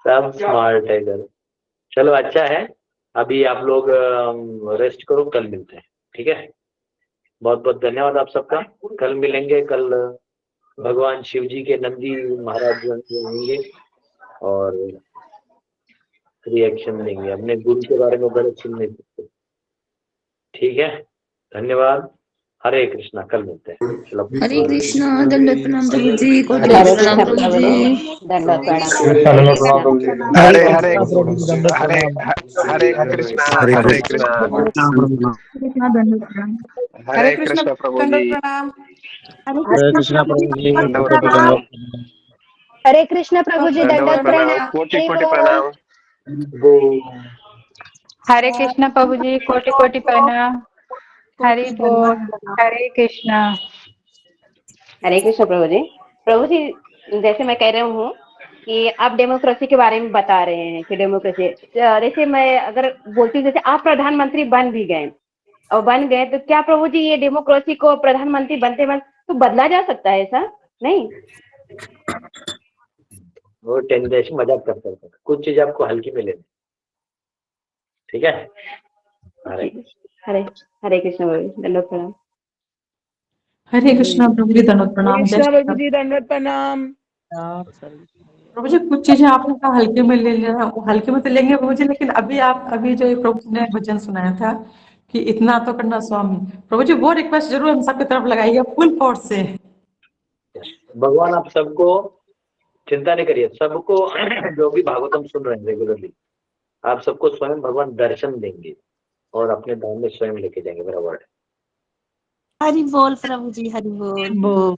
सब स्मार्ट है इधर। चलो अच्छा है, अभी आप लोग रेस्ट करो, कल मिलते हैं, ठीक है। बहुत बहुत धन्यवाद आप सबका। कल मिलेंगे, कल भगवान शिव जी के नंदी महाराज जी होंगे और रिएक्शन देंगे। अपने गुरु के बारे में गलत सुन नहीं सकते। ठीक है, धन्यवाद। हरे कृष्णा, कल मिलते हैं। हरे कृष्णा, दंडवत प्रणाम प्रभु जी, कोटि हरे प्रणाम प्रभु कृष्ण जी। दंडवत प्रणाम। हरे हरे हरे हरे कृष्णा हरे हरे कृष्णा कृष्णा हरे कृष्णा प्रभु जी। प्रणाम। हरे कृष्णा प्रभु जी, दंडवत कोटि प्रणाम। हरे कृष्ण प्रभु जी, दंडवत दंडवत प्रणाम, प्रणाम। कोटि हरि कोटि बोल। प्रणाम। हरे कृष्णा प्रभु जी, कोटि कोटि प्रणाम। हरि बोल। हरे कृष्णा। हरे कृष्ण प्रभु जी। प्रभु जी, जैसे मैं कह रही हूँ कि आप डेमोक्रेसी के बारे में बता रहे हैं कि डेमोक्रेसी, जैसे मैं अगर बोलती हूँ, जैसे आप प्रधानमंत्री बन भी गए और बन गए, तो क्या प्रभु जी ये डेमोक्रेसी को प्रधानमंत्री बनते बनते तो बदला जा सकता है? ऐसा नहीं? वो 10 देश मजाक करते हैं, कुछ चीज आपको हल्की में लेनी। ठीक है, हरे हरे कृष्ण प्रभु जी, दंडवत प्रणाम। हरे कृष्णा प्रभु जी, दंडवत प्रणाम। जय कृष्णा श्री प्रभु जी, दंडवत प्रणाम। प्रभु जी, कुछ चीजें आपने कहा हल्के में ले लेना, वो हल्के में तो लेंगे प्रभु जी, लेकिन अभी जो ये प्रभु जी ने वचन सुनाया था कि इतना तो करना स्वामी, प्रभु जी वो रिक्वेस्ट जरूर हम सबकी तरफ लगाइए फुल फोर्स से। भगवान आप सबको, चिंता नहीं करिए, सबको जो भी भागवतम सुन रहे हैं रेगुलरली, आप सबको स्वयं भगवान दर्शन देंगे और अपने धाम में स्वयं लेके जाएंगे। मेरा वर्ड है। हरि बोल प्रभु जी, हरि बोल।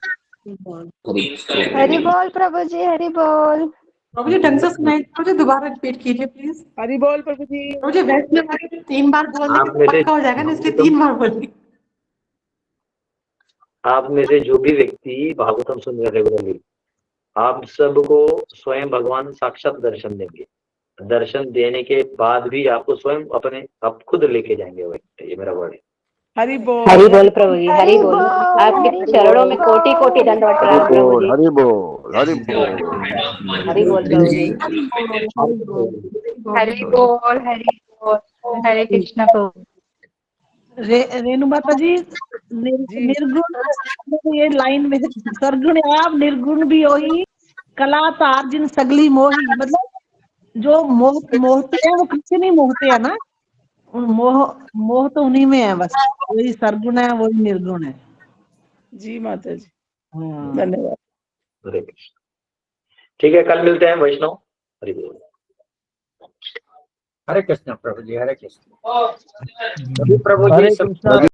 हरि बोल प्रभु जी, हरि बोल। प्रभु जी ढंग से सुनाइए, प्रभु जी दोबारा रिपीट कीजिए प्लीज। हरि बोल प्रभु जी। प्रभु जी वैष्णव वाले 3 बार बोलने आप से में से पक्का हो जाएगा ना, इसलिए 3 बार बोलिए। आप में से जो भी व्यक्ति भागवतम सुन रहे रेगुलरली, आप सबको स्वयं भगवान साक्षात दर्शन देंगे। दर्शन देने के बाद भी आपको स्वयं अपने आप खुद लेके जाएंगे वो, ये मेरा वर्ड है। हरि बोल प्रभु जी, हरि बोल। आपके चरणों में कोटि कोटि दंडवत प्रणाम प्रभु जी। हरि बोल हरि बोल हरि बोल प्रभु जी। हरि बोल। हरि बोल। हरे कृष्णा प्रभु। रेणु माता जी, निर्गुण ये लाइन में सरगुण आप, निर्गुण भी होई, कला तार्जिन सगली मोही, मतलब जो मोहते हैं वो किससे नहीं मोहते है ना, मोह तो उन्हीं में है, बस वही सरगुण है, वही निर्गुण है। जी माता जी, धन्यवाद। हरे कृष्ण। ठीक है, कल मिलते हैं वैष्णव। हरि बोल। हरे कृष्ण प्रभु जी, हरे कृष्ण। प्रभु जी हरे सब कृष्णा।